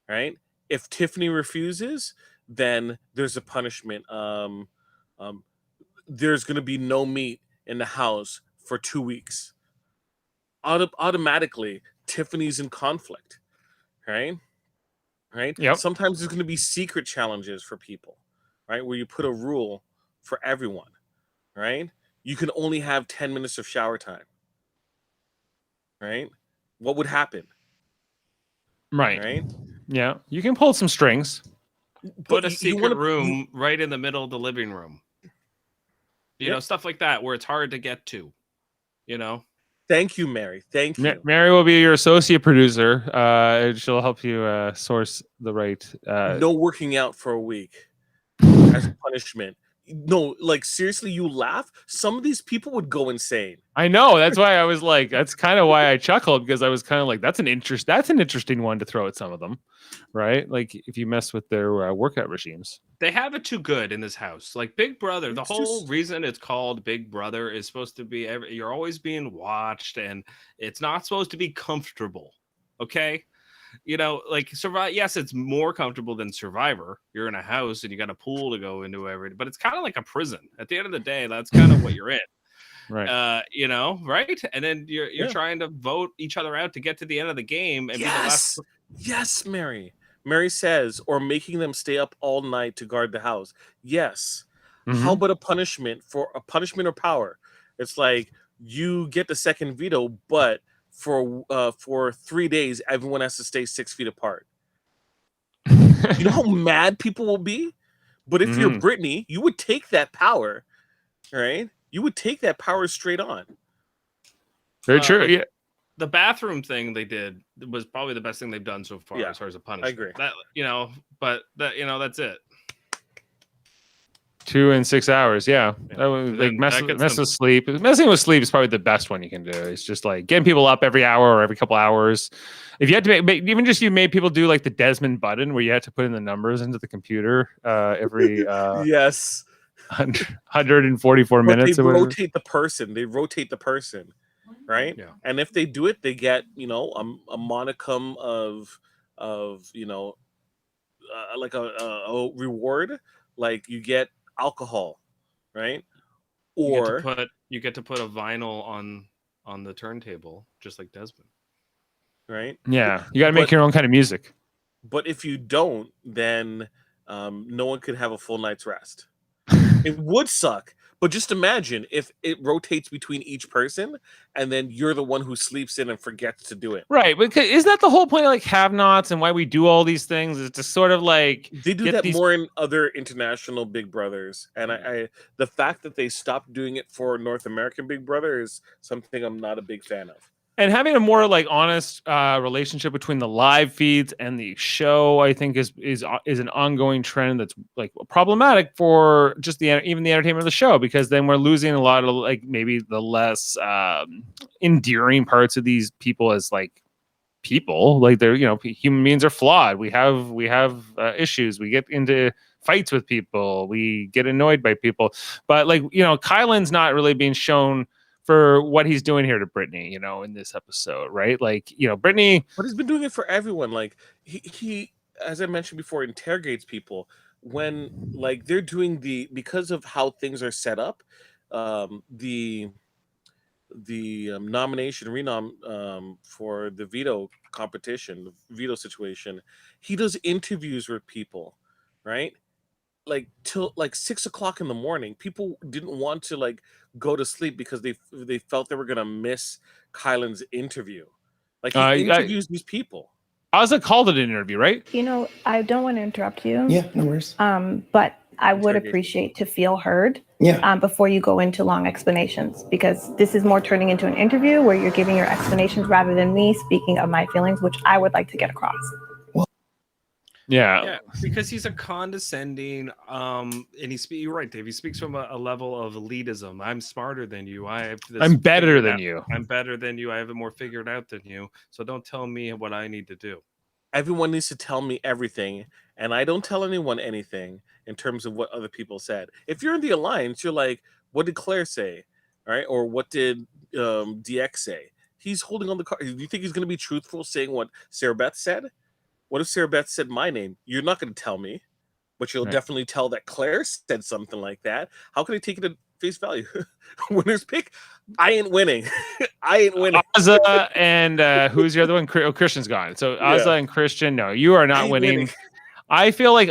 right? If Tiffany refuses, then there's a punishment. There's going to be no meat in the house for 2 weeks. Automatically, Tiffany's in conflict, right? Right. Yep. Sometimes there's going to be secret challenges for people, right? Where you put a rule for everyone, right? You can only have 10 minutes of shower time, right? What would happen? Right. Right. Yeah. You can pull some strings. Put a you secret wanna- room right in the middle of the living room. You know, stuff like that where it's hard to get to. You know. Thank you, Mary. Thank you. Mary will be your associate producer. She'll help you source the right. No working out for a week as punishment. No, like seriously, you laugh. Some of these people would go insane. I know. That's why I was like, that's kind of why I chuckled, because I was kind of like, that's an interesting one to throw at some of them, right? Like if you mess with their workout regimes. They have it too good in this house. Like Big Brother, the It's whole just- reason it's called Big Brother is supposed to be you're always being watched, and it's not supposed to be comfortable. Okay. You know, like Survivor, yes, it's more comfortable than Survivor. You're in a house and you got a pool to go into every, but it's kind of like a prison. At the end of the day, that's kind of what you're in. Right. You know, right? And then you're trying to vote each other out to get to the end of the game and be the last. Yes, Mary. Mary says, or making them stay up all night to guard the house. Yes. How about a punishment or power? It's like you get the second veto, but for 3 days, everyone has to stay 6 feet apart. You know how mad people will be? But if you're Brittany, you would take that power, right? You would take that power straight on. Very true. Yeah. The bathroom thing they did was probably the best thing they've done so far as far as a punishment. I agree. That, you know, but that, you know, that's it. 2 and 6 hours. Yeah. That was like messing with sleep. Messing with sleep is probably the best one you can do. It's just like getting people up every hour or every couple hours. If you had to make even just you made people do like the Desmond button where you had to put in the numbers into the computer every yes 144 minutes. They or whatever. rotate the person. They rotate the person, right? Yeah. And if they do it, they get a monicum of like a reward. Like you get alcohol, right? Or you get to put a vinyl on the turntable, just like Desmond. Right? Yeah, you got to make your own kind of music. But if you don't, then no one could have a full night's rest. It would suck. But just imagine if it rotates between each person, and then you're the one who sleeps in and forgets to do it. Right? Because isn't that the whole point of like have-nots and why we do all these things? Is to sort of like they do that more in other international Big Brothers, and I the fact that they stopped doing it for North American Big Brother is something I'm not a big fan of. And having a more like honest relationship between the live feeds and the show, I think is an ongoing trend that's like problematic for just even the entertainment of the show, because then we're losing a lot of like maybe the less endearing parts of these people as like people. Like they're human beings are flawed. We have issues. We get into fights with people. We get annoyed by people. But like Kylan's not really being shown for what he's doing here to Brittany, in this episode, right? Like, Brittany. But he's been doing it for everyone. Like he, as I mentioned before, interrogates people when like they're doing because of how things are set up, the nomination renom for the veto competition, the veto situation. He does interviews with people, right? like till like 6 o'clock in the morning. People didn't want to like go to sleep because they felt they were gonna miss Kylan's interview. Like he interviews these people. Ozza called it an interview, right? You know, I don't want to interrupt you. Yeah, no worries. But I would appreciate to feel heard. Yeah. Before you go into long explanations, because this is more turning into an interview where you're giving your explanations rather than me speaking of my feelings, which I would like to get across. Yeah, because he's a condescending, and you're right, Dave. He speaks from a level of elitism. I'm smarter than you. I'm better than you. I'm better than you. I have it more figured out than you. So don't tell me what I need to do. Everyone needs to tell me everything, and I don't tell anyone anything in terms of what other people said. If you're in the alliance, you're like, what did Claire say? All right, or what did DX say? He's holding on the card. Do you think he's going to be truthful saying what Sarah Beth said? What if Sarah Beth said my name? You're not going to tell me, but you'll definitely tell that Claire said something like that. How can I take it at face value? Winner's pick? I ain't winning. I ain't winning. Ozza and who's the other one? Christian's gone. So Ozza and Christian, no, you are not winning. I feel like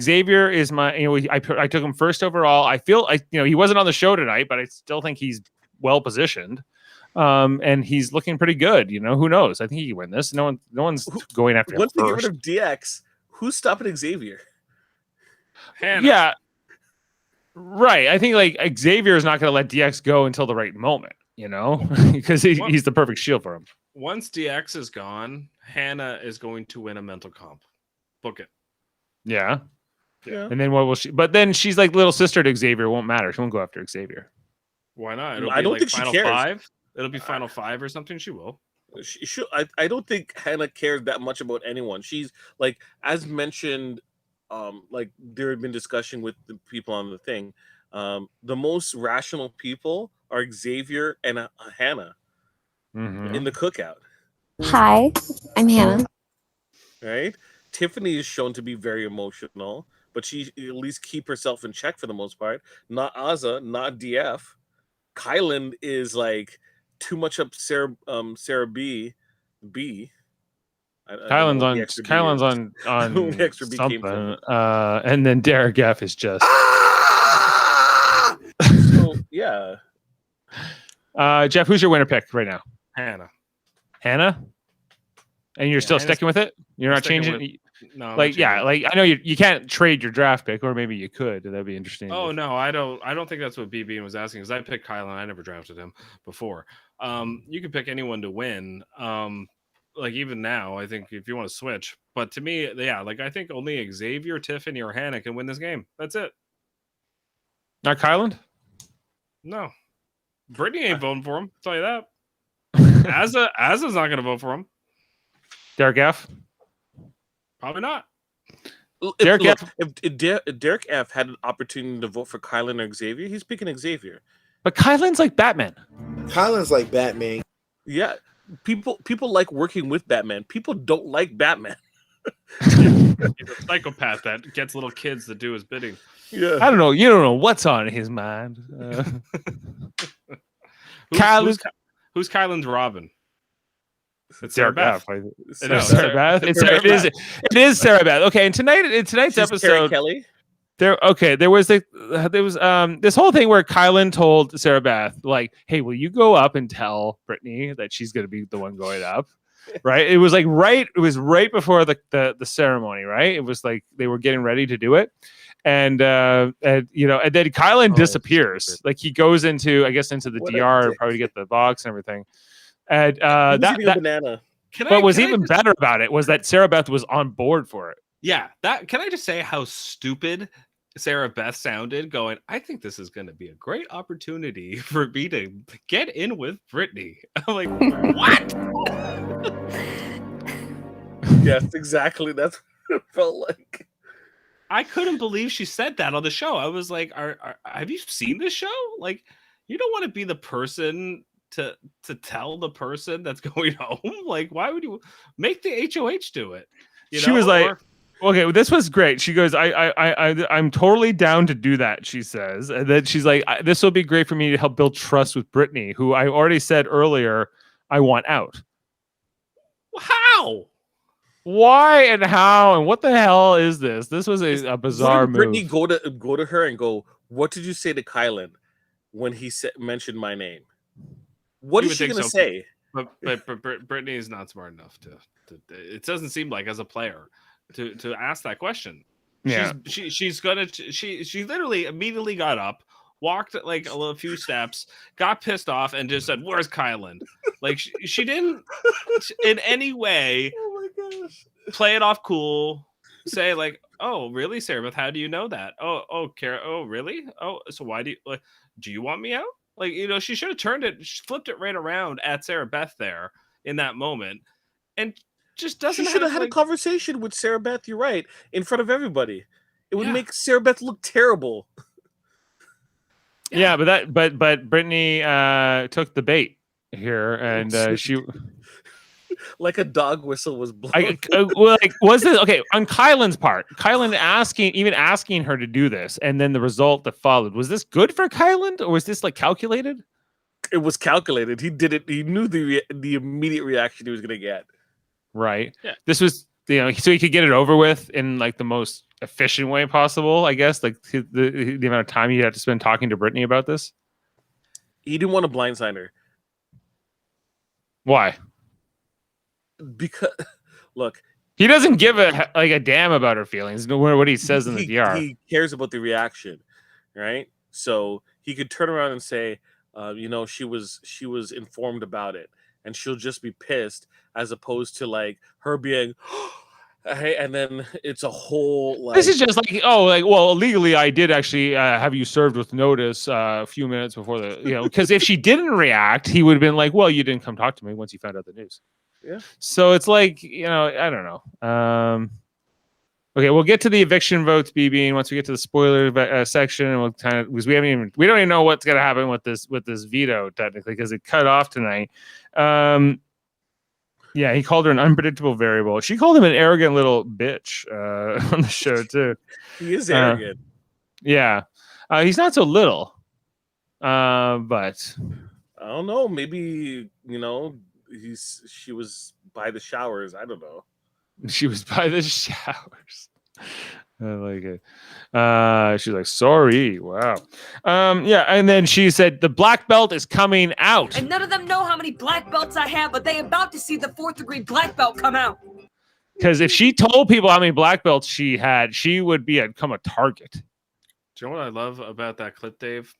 Xavier is my. I took him first overall. I feel like he wasn't on the show tonight, but I still think he's well positioned. And he's looking pretty good. Who knows? I think he can win this. No one's going after him Once they get first. rid of DX, who's stopping Xavier? Hannah. Yeah, right. I think like Xavier is not going to let DX go until the right moment. Because he's the perfect shield for him. Once DX is gone, Hannah is going to win a mental comp. Book it. Yeah. And then what will she? But then she's like little sister to Xavier. Won't matter. She won't go after Xavier. Why not? I don't think Final she cares. 5. It'll be Final 5 or something. She will. I don't think Hannah cares that much about anyone. She's like, as mentioned, like there had been discussion with the people on the thing. The most rational people are Xavier and Hannah in the cookout. Hi, I'm Hannah. Right? Tiffany is shown to be very emotional, but she at least keep herself in check for the most part. Not Ozza, not DF. Kylan is like too much up Sarah B. Kylan's on the extra B came something. from. And then Derek F is just So yeah. Jeff, who's your winner pick right now? Hannah. And you're still sticking with it? You're not changing? No. I know you can't trade your draft pick, or maybe you could. That'd be interesting. Oh no, I don't think that's what BB was asking, because I picked Kylan. I never drafted him before. You can pick anyone to win. Like even now, I think if you want to switch. But to me, I think only Xavier, Tiffany, or Hannah can win this game. That's it. Not Kylan? No. Brittany ain't voting for him. I'll tell you that. Azza's not going to vote for him. Derek F? Probably not. If Derek F had an opportunity to vote for Kylan or Xavier, he's picking Xavier. But Kylan's like Batman. Kylan's like Batman. Yeah. People like working with Batman. People don't like Batman. He's a psychopath that gets little kids to do his bidding. Yeah. I don't know. You don't know what's on his mind. Who's Kylan's Robin? It's Sarah Beth. Sarah Beth. It is Sarah Beth. Okay, and tonight's She's episode, Carrie Kelly. There was this whole thing where Kylan told Sarah Beth, like, "Hey, will you go up and tell Brittany that she's going to be the one going up?" Right? It was right before the ceremony, right? It was like they were getting ready to do it. And then Kylan disappears. Stupid. Like he goes into the DR probably to get the box and everything. And banana. What's even better about it was that Sarah Beth was on board for it. Yeah, can I just say how stupid Sarah Beth sounded going, I think this is going to be a great opportunity for me to get in with Brittany. I'm like, what? Yes, exactly. That's what it felt like. I couldn't believe she said that on the show. I was like, have you seen this show? Like, you don't want to be the person to tell the person that's going home. Like, why would you make the HOH do it? She was like, okay, this was great. She goes, I'm totally down to do that, she says. And then she's like, this will be great for me to help build trust with Brittany, who I already said earlier I want out. How? Why and how and what the hell is this? This was a bizarre Wouldn't Brittany move. go to her and go, "What did you say to Kylan when he mentioned my name?" What You is would she think gonna so, say? But Brittany is not smart enough to. It doesn't seem like as a player to ask that question. Yeah. She's gonna she literally immediately got up, walked like a few steps, got pissed off, and just said, "Where's Kylan?" Like she didn't in any way Oh my gosh! play it off cool. Say like, "Oh, really, Sarah Beth? How do you know that? Oh, Kara. Oh, really? Oh, so why do you want me out?" Like, she should have turned it, flipped it right around at Sarah Beth there in that moment, and just doesn't. She should have had like, a conversation with Sarah Beth. You're right, in front of everybody. It would Yeah. make Sarah Beth look terrible. Yeah, but Brittany took the bait here, and she like a dog whistle was blown. was this okay on Kylan's part? Kylan asking her to do this, and then the result that followed, was this good for Kylan, or was this like calculated? It was calculated. He did it. He knew the immediate reaction he was going to get. Right. Yeah. This was so he could get it over with in like the most efficient way possible. I guess like the amount of time he had to spend talking to Brittany about this. He didn't want to blindside her. Why? Because look, he doesn't give a damn about her feelings. No matter what he says in the DR. He cares about the reaction, right? So he could turn around and say, she was informed about it, and she'll just be pissed, as opposed to like her being, hey, and then it's a whole like. This is just like, well, legally, I did actually have you served with notice a few minutes before because if she didn't react, he would have been like, well, you didn't come talk to me once you found out the news. Yeah. So it's like, I don't know. Okay, we'll get to the eviction votes, BB, and once we get to the spoiler section, and we'll kind of, because we don't even know what's gonna happen with this veto technically, because it cut off tonight. Yeah, he called her an unpredictable variable. She called him an arrogant little bitch on the show too. He is arrogant. Yeah, he's not so little, but I don't know. Maybe she was by the showers. I don't know. She was by the showers. I like it. She's like, sorry. Wow. Yeah, and then she said the black belt is coming out. And none of them know how many black belts I have, but they about to see the 4th degree black belt come out. Because if she told people how many black belts she had, she would become a target. Do you know what I love about that clip, Dave?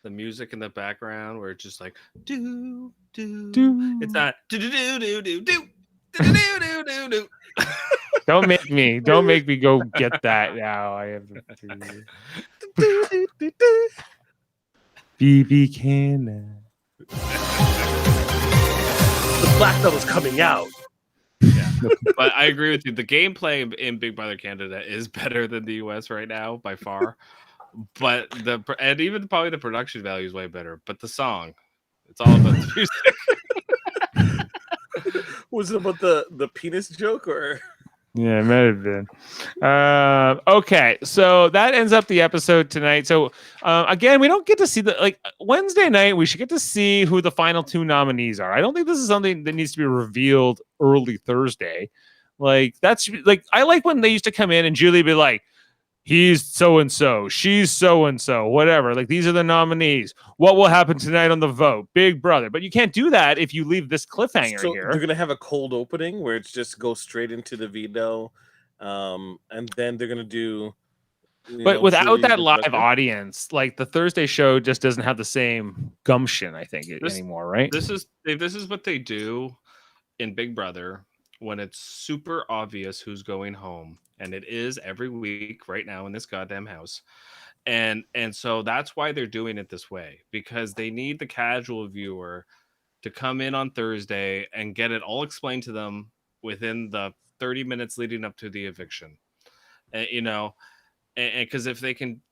The music in the background where it's just like do. It's not do. Don't make me go get that now. I have BB Cannon. The black belt is coming out. Yeah, but I agree with you. The gameplay in Big Brother Canada is better than the US right now by far. But even probably the production value is way better. But the song, it's all about the music. Was it about the penis joke or? Yeah, it might have been. Okay, so that ends up the episode tonight. So again, we don't get to see Wednesday night. We should get to see who the final 2 nominees are. I don't think this is something that needs to be revealed early Thursday. Like that's like I like when they used to come in and Julie be like, he's so and so, she's so and so, whatever. Like these are the nominees. What will happen tonight on the vote? Big Brother. But you can't do that if you leave this cliffhanger here. They're gonna have a cold opening where it's just go straight into the veto, and then they're gonna do. But without that live audience, like the Thursday show just doesn't have the same gumption, I think, anymore, right? This is what they do in Big Brother when it's super obvious who's going home. And it is every week right now in this goddamn house. And so that's why they're doing it this way, because they need the casual viewer to come in on Thursday and get it all explained to them within the 30 minutes leading up to the eviction. And because if they can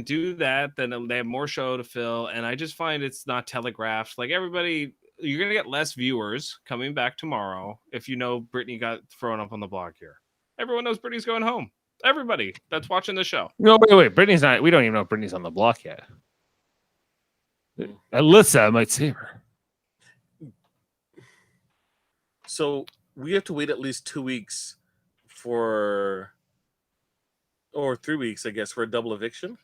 do that, then they have more show to fill. And I just find it's not telegraphed. Like everybody, you're going to get less viewers coming back tomorrow if Brittany got thrown up on the block here. Everyone knows Brittany's going home. Everybody that's watching the show. No, wait. Brittany's not. We don't even know if Brittany's on the block yet. Alyssa might save her. So we have to wait at least 2 weeks or 3 weeks, I guess, for a double eviction.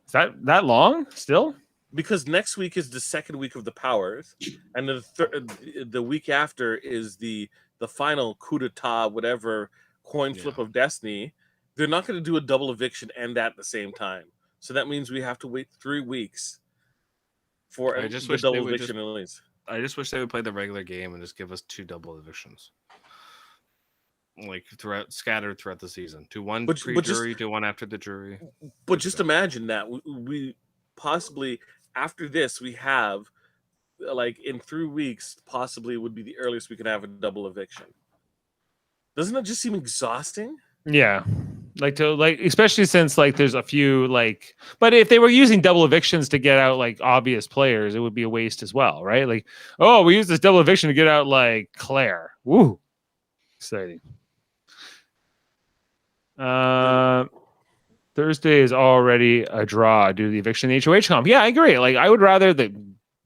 Is that long still? Because next week is the second week of the powers, and the week after is the final coup d'etat, whatever coin flip of destiny. They're not going to do a double eviction and at the same time. So that means we have to wait 3 weeks for the double eviction release. I just wish they would play the regular game and just give us 2 double evictions, like scattered throughout the season. Do one pre-jury, do one after the jury. But just imagine that we possibly after this we have like in 3 weeks possibly would be the earliest we could have a double eviction. Doesn't that just seem exhausting? Yeah. Especially since there's a few but if they were using double evictions to get out obvious players, it would be a waste as well, right? We use this double eviction to get out Claire. Woo. Exciting. Thursday is already a draw due to the eviction in the HOH comp. Yeah, I agree. I would rather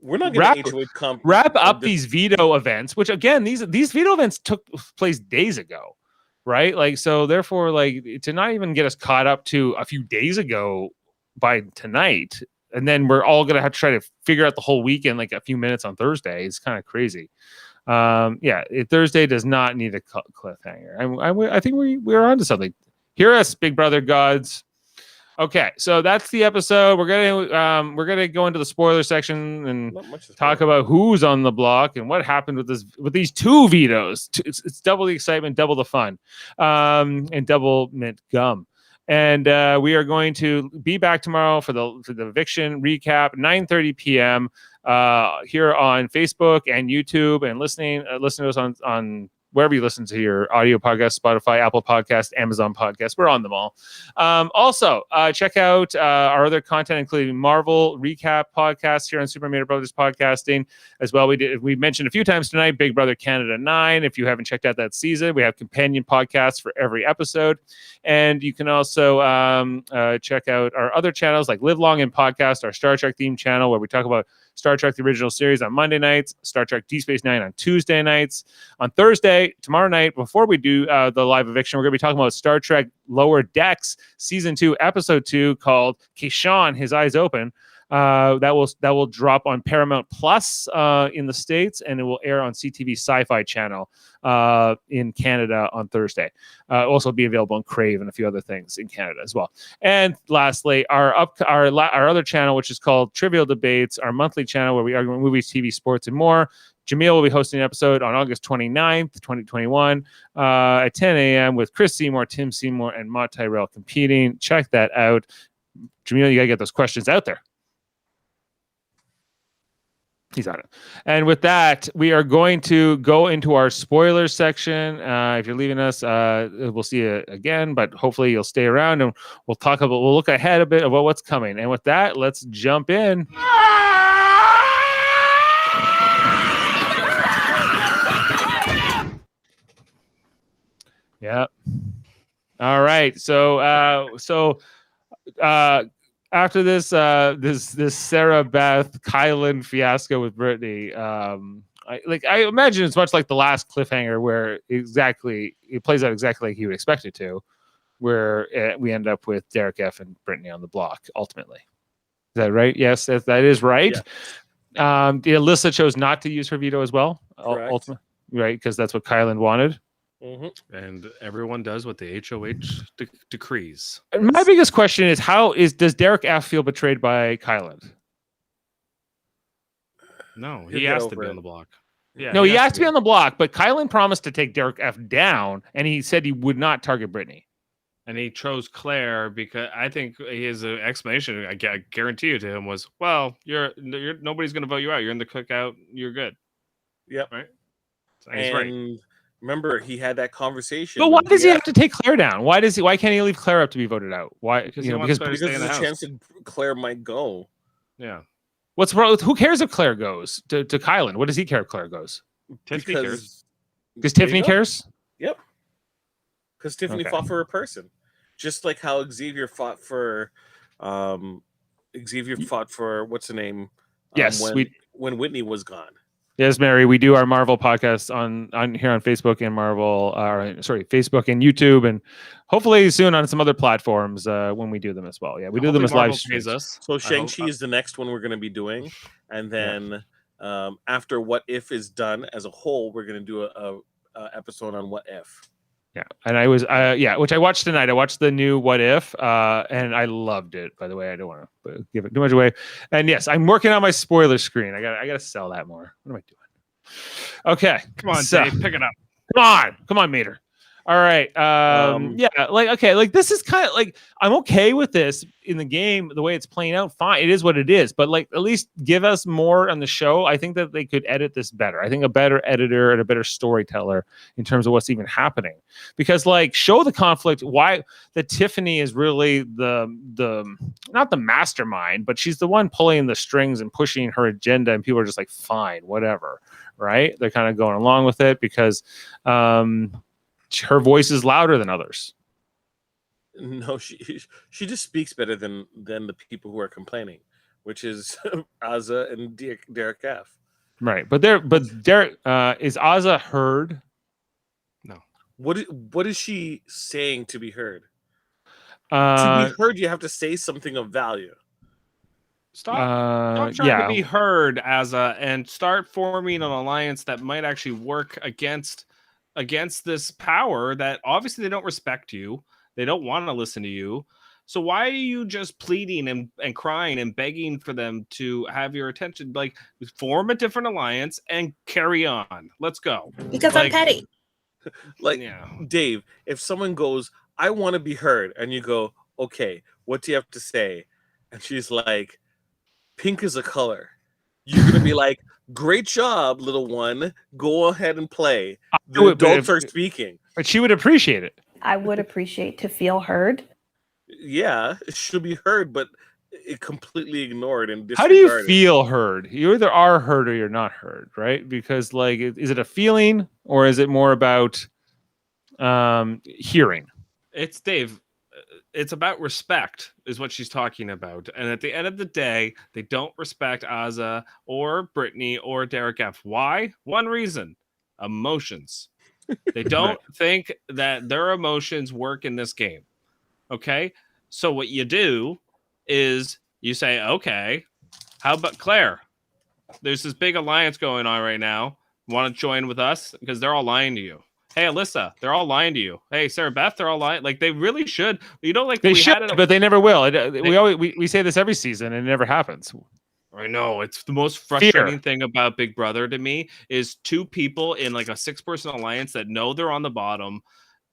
we're not going to HOH comp wrap up these veto events, which again, these veto events took place days ago, right? So therefore, to not even get us caught up to a few days ago by tonight, and then we're all going to have to try to figure out the whole weekend a few minutes on Thursday. It's kind of crazy. Thursday does not need a cliffhanger. I think we're onto something. Hear us, Big Brother gods. Okay, so that's the episode. We're gonna go into the spoiler section and talk about who's on the block and what happened with these 2 vetoes. It's double the excitement, double the fun, and double mint gum. And we are going to be back tomorrow for the eviction recap, 9:30 p.m. Here on Facebook and YouTube, and listen to us on wherever you listen to your audio podcast, Spotify, Apple Podcast, Amazon Podcast. We're on them all. Also, check out our other content, including Marvel recap podcasts here on Super Mader Brothers Podcasting as well. We mentioned a few times tonight, Big Brother Canada 9. If you haven't checked out that season, we have companion podcasts for every episode. And you can also check out our other channels like Live Long and Podcast, our Star Trek themed channel, where we talk about Star Trek the original series on Monday nights, Star Trek Deep Space Nine on Tuesday nights. On Thursday, tomorrow night, before we do the live eviction, we're going to be talking about Star Trek Lower Decks Season 2, Episode 2, called Keyshawn, His Eyes Open. That will drop on Paramount Plus in the States, and it will air on CTV Sci-Fi Channel in Canada on Thursday. Also be available on Crave and a few other things in Canada as well. And lastly, our other channel, which is called Trivial Debates, our monthly channel where we argue about movies, TV, sports, and more. Jaemeel will be hosting an episode on August 29th, 2021 at 10 a.m. with Chris Seymour, Tim Seymour, and Mott Tyrell competing. Check that out. Jaemeel, you got to get those questions out there. He's on it. And with that, we are going to go into our spoilers section. If you're leaving us, we'll see you again, but hopefully you'll stay around and we'll look ahead a bit about what's coming. And with that, let's jump in. Yeah. All right. So after this Sarah Beth Kylan fiasco with Brittany, I imagine it's much like the last cliffhanger where it plays out exactly like you would expect it to, where we end up with Derek F and Brittany on the block ultimately. Is that right? Yes, that is right. Yeah. Alyssa chose not to use her veto as well. Ultimately, right? Because that's what Kylan wanted. Mm-hmm. And everyone does what the HOH decrees. And my biggest question is, does Derek F feel betrayed by Kylan? No, he asked to be on the block. Yeah, no, he asked to be on the block, but Kylan promised to take Derek F down, and he said he would not target Brittany. And he chose Claire because I think his explanation, I guarantee you to him, was, well, you're nobody's going to vote you out. You're in the cookout. You're good. Yep. Right. So he's right. Remember, he had that conversation. But why does he have to take Claire down? Why can't he leave Claire up to be voted out? Why? Because there's a chance that Claire might go. Yeah. What's wrong with, who cares if Claire goes to Kylan? What does he care if Claire goes? Tiffany cares. Because Tiffany cares? Yep. Because Tiffany fought for a person. Just like how Xavier fought for what's the name? Yes. When Whitney was gone. Yes, Mary, we do our Marvel podcast on here on Facebook and Facebook and YouTube, and hopefully soon on some other platforms when we do them as well. Yeah, we do them as live streams. So Shang-Chi is the next one we're going to be doing, and then after What If is done as a whole, we're going to do a episode on What If. Yeah, and I was which I watched tonight. I watched the new What If, and I loved it. By the way, I don't want to give it too much away. And yes, I'm working on my spoiler screen. I got to sell that more. What am I doing? Okay, come on, Dave, pick it up. Come on, Mader. All right. This is kind of like, I'm okay with this in the game, the way it's playing out. Fine. It is what it is. But like, at least give us more on the show. I think that they could edit this better. I think a better editor and a better storyteller in terms of what's even happening, because like, show the conflict, why that Tiffany is really the not the mastermind, but she's the one pulling the strings and pushing her agenda. And people are just like, fine, whatever. Right. They're kind of going along with it because, her voice is louder than others. No, she just speaks better than the people who are complaining, which is Azza and Derek F. Right, but Derek is Azza heard? No. What is she saying to be heard? To be heard, you have to say something of value. Stop trying to be heard, Azza, and start forming an alliance that might actually work against this power that obviously they don't respect you. They don't want to listen to you. So why are you just pleading and crying and begging for them to have your attention? Like, form a different alliance and carry on. Let's go. Because I'm petty. Dave, if someone goes, I want to be heard, and you go, okay, what do you have to say? And she's like, pink is a color. You're going to be like, great job, little one. Go ahead and play. The adults are speaking. But she would appreciate it. I would appreciate to feel heard. Yeah, it should be heard, but it completely ignored and disregarded. How do you feel heard? You either are heard or you're not heard, right? Because like, is it a feeling or is it more about hearing? It's Dave. It's about respect is what she's talking about. And at the end of the day, they don't respect Azza or Brittany or Derek F. Why? One reason: emotions. They don't think that their emotions work in this game. Okay? So what you do is you say, okay, how about Claire? There's this big alliance going on right now. Want to join with us? Because they're all lying to you. Hey, Alyssa, they're all lying to you. Hey, Sarah Beth, they're all lying. Like, they really should. You know, like they should, but they never will. We say this every season, and it never happens. I know. It's the most frustrating thing about Big Brother to me is two people in like a 6-person alliance that know they're on the bottom,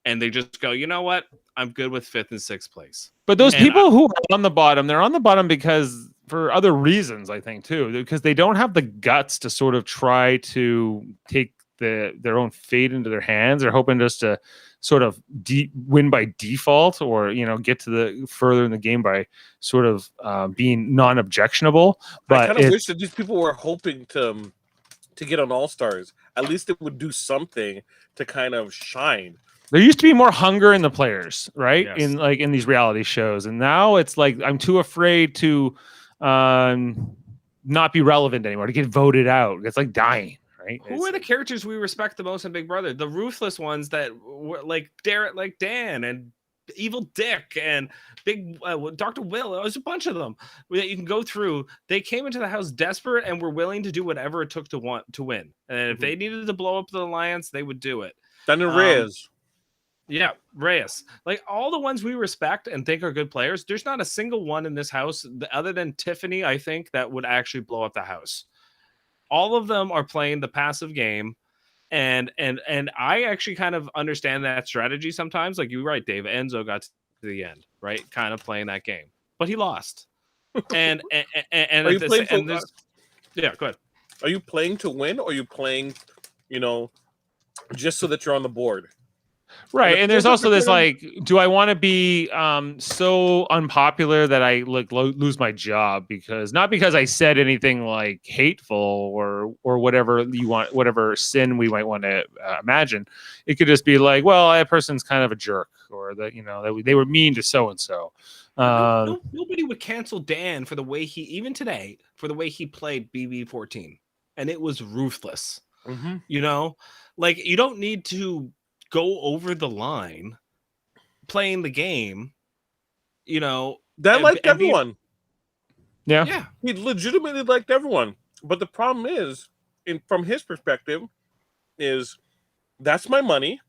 and they just go, you know what? I'm good with 5th and 6th place. But those people who are on the bottom, they're on the bottom because for other reasons, I think, too, because they don't have the guts to sort of try to take their own fate into their hands. They're hoping just to sort of win by default, or get to the further in the game by sort of being non-objectionable. But I kind of wish that these people were hoping to get on All Stars. At least it would do something to kind of shine. There used to be more hunger in the players, right? Yes. In these reality shows, and now it's like I'm too afraid to not be relevant anymore, to get voted out. It's like dying. Right? Who are the characters we respect the most in Big Brother? The ruthless ones that were like Dan and Evil Dick and Big Dr. Will. There's a bunch of them that you can go through. They came into the house desperate and were willing to do whatever it took to win. And if they needed to blow up the alliance, they would do it. Daniel Reyes. Yeah, Reyes. Like all the ones we respect and think are good players, there's not a single one in this house other than Tiffany, I think, that would actually blow up the house. All of them are playing the passive game, and I actually kind of understand that strategy sometimes. Like you're right, Dave. Enzo got to the end, right? Kind of playing that game, but he lost. And are you playing for, yeah, go ahead. Are you playing to win, or are you playing, just so that you're on the board? Right, and there's also this like, do I want to be so unpopular that I lose my job not because I said anything like hateful or whatever you want, whatever sin we might want to imagine. It could just be like, well, that person's kind of a jerk, or that they were mean to so and so. Nobody would cancel Dan for the way he played BB14. and it was ruthless. Mm-hmm. You know, like you don't need to go over the line playing the game. You know, That liked and be- everyone. Yeah. He legitimately liked everyone. But the problem is, from his perspective, is that's my money.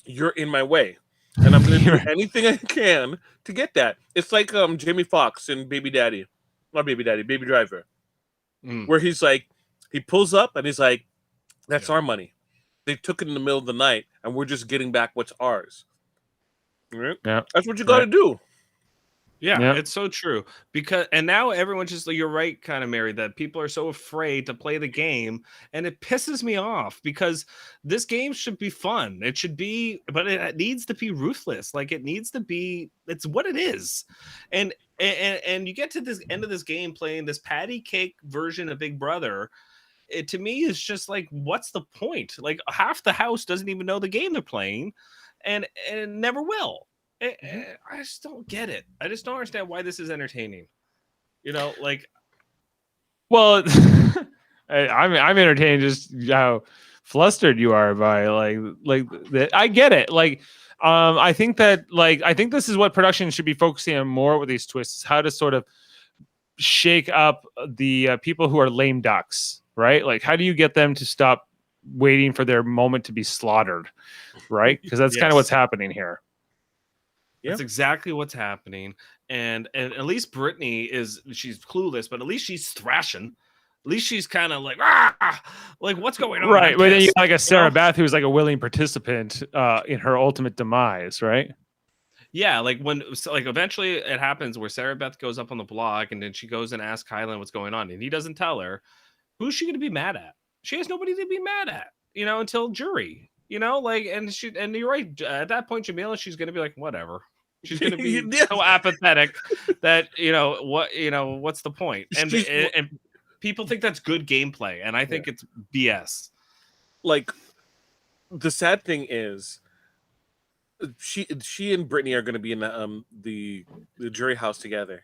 You're in my way. And I'm going to do anything I can to get that. It's like Jamie Foxx in Baby Driver. Where he's like, he pulls up and he's like, that's our money. They took it in the middle of the night and we're just getting back what's ours. Right? Yeah. That's what you got to do. Yeah, it's so true. And now everyone's just like, you're right, kind of, Mary, that people are so afraid to play the game, and it pisses me off because this game should be fun. It should be, but it needs to be ruthless. Like it needs to be. It's what it is, and you get to this end of this game playing this patty cake version of Big Brother. It to me is just like, what's the point? Like half the house doesn't even know the game they're playing, and never will. I just don't get it. I just don't understand why this is entertaining. You know, like, well, I'm entertained just how flustered you are by like that. I get it. Like, I think this is what production should be focusing on more with these twists: how to sort of shake up the people who are lame ducks, right? Like, how do you get them to stop waiting for their moment to be slaughtered, right? Because that's kind of what's happening here. That's exactly what's happening. And at least Brittany she's clueless, but at least she's thrashing. At least she's kind of like, like what's going on? Right. But then you like a Sarah Beth who's like a willing participant in her ultimate demise, right? Yeah, like eventually it happens where Sarah Beth goes up on the blog and then she goes and asks Kylan what's going on, and he doesn't tell her. Who's she gonna be mad at? She has nobody to be mad at, until jury. Like, and you're right. At that point, Jameela, she's gonna be like, whatever. She's going to be so apathetic that what's the point? And people think that's good gameplay, and I think it's BS. Like, the sad thing is, she and Brittany are going to be in the jury house together,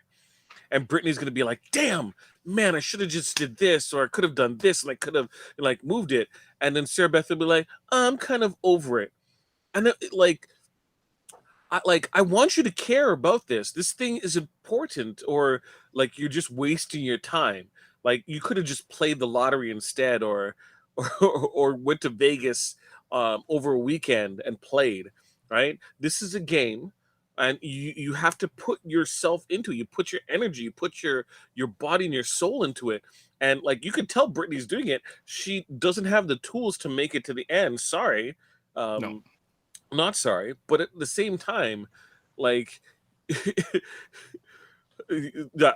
and Brittany's going to be like, "Damn, man, I should have just did this, or I could have done this, and I could have moved it." And then Sarah Beth will be like, "I'm kind of over it," and then I want you to care about this. This thing is important, or like you're just wasting your time. Like you could have just played the lottery instead, or went to Vegas over a weekend and played. Right? This is a game, and you have to put yourself into it. You put your energy, you put your body and your soul into it. And like you could tell Brittany's doing it. She doesn't have the tools to make it to the end. Sorry. No. Not sorry, but at the same time, like,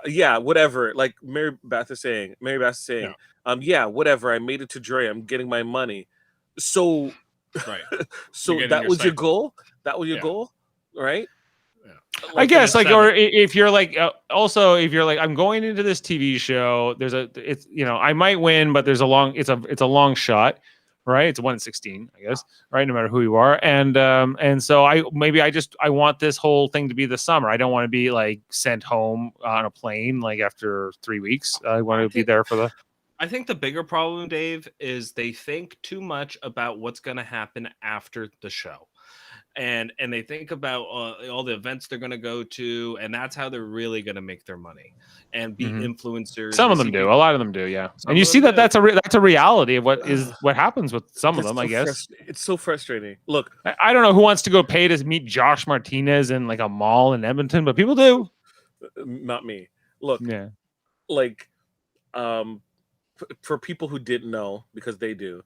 yeah, whatever. Like Mary Beth is saying, yeah, whatever. I made it to jury. I'm getting my money. So, right. So that was your goal. That was your goal, right? Yeah. I guess, like, or if you're like, also if you're like, I'm going into this TV show. I might win, but it's a long shot. Right, it's 1 in 16, I guess. Right, no matter who you are, and so I want this whole thing to be the summer. I don't want to be like sent home on a plane like after 3 weeks. I want to be there for the. I think the bigger problem, Dave, is they think too much about what's going to happen after the show. And they think about all the events they're going to go to, and that's how they're really going to make their money and be influencers. Some of them do. A lot of them do, yeah. And you see that's a reality of what happens with some of them, I guess. It's so frustrating. Look, I don't know who wants to go pay to meet Josh Martinez in like a mall in Edmonton, but people do. Not me. Look, yeah, like, for people who didn't know, because they do,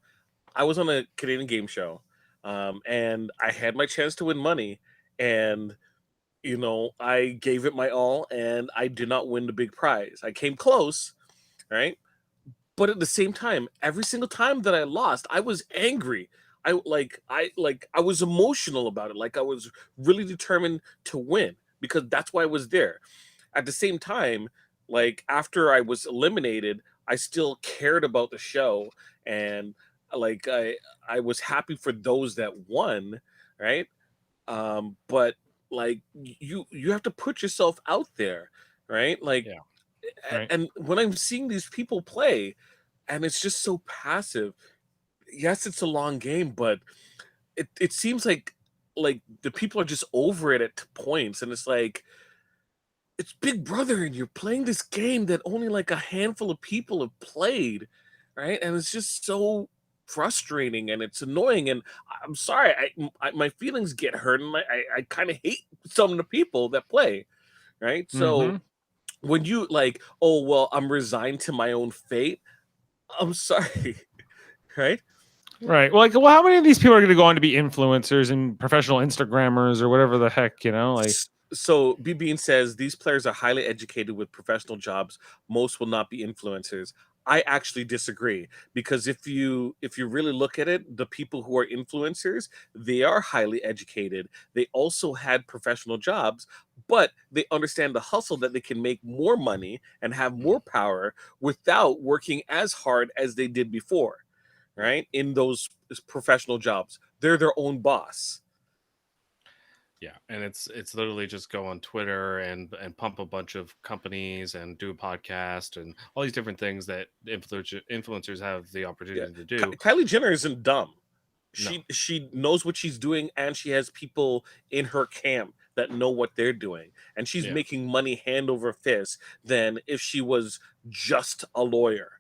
I was on a Canadian game show. And I had my chance to win money, and I gave it my all, and I did not win the big prize. I came close, right? But at the same time, every single time that I lost, I was angry. I was emotional about it. Like I was really determined to win because that's why I was there. At the same time, like after I was eliminated, I still cared about the show, and like I was happy for those that won, right? But like you have to put yourself out there, right? Like, right. And when I'm seeing these people play, and it's just so passive. Yes, it's a long game, but it seems like the people are just over it at points, and it's like it's Big Brother, and you're playing this game that only like a handful of people have played, right? And it's just so frustrating and it's annoying. And I'm sorry, my feelings get hurt, and I kind of hate some of the people that play, right? So when you like, oh well, I'm resigned to my own fate. I'm sorry, right? Right. Well, how many of these people are going to go on to be influencers and professional Instagrammers or whatever the heck, like? So B-Bean says these players are highly educated with professional jobs. Most will not be influencers. I actually disagree, because if you really look at it, the people who are influencers, they are highly educated. They also had professional jobs, but they understand the hustle that they can make more money and have more power without working as hard as they did before, right? In those professional jobs, they're their own boss. Yeah, and it's literally just go on Twitter and pump a bunch of companies and do a podcast and all these different things that influencers have the opportunity to do. Kylie Jenner isn't dumb. No. She knows what she's doing, and she has people in her camp that know what they're doing, and she's making money hand over fist than if she was just a lawyer.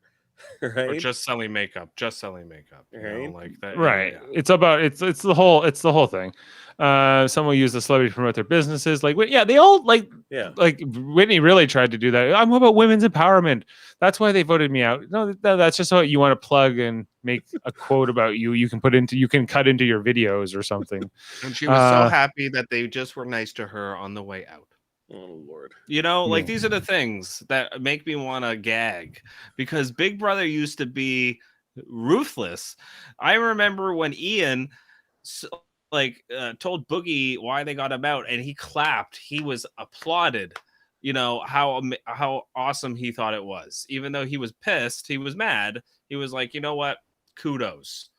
Right? Or just selling makeup, right? Like that. Right. Yeah. It's about it's the whole thing. Some will use the celebrity to promote their businesses. Like, they all like Whitney really tried to do that. I'm about women's empowerment. That's why they voted me out. No, that's just what you want to plug and make a quote about you. You can cut into your videos or something. And she was so happy that they just were nice to her on the way out. Oh Lord. Like these are the things that make me want to gag, because Big Brother used to be ruthless. I remember when Ian told Boogie why they got him out, and he clapped. He was applauded. How awesome he thought it was. Even though he was pissed, he was mad. He was like, you know what? Kudos.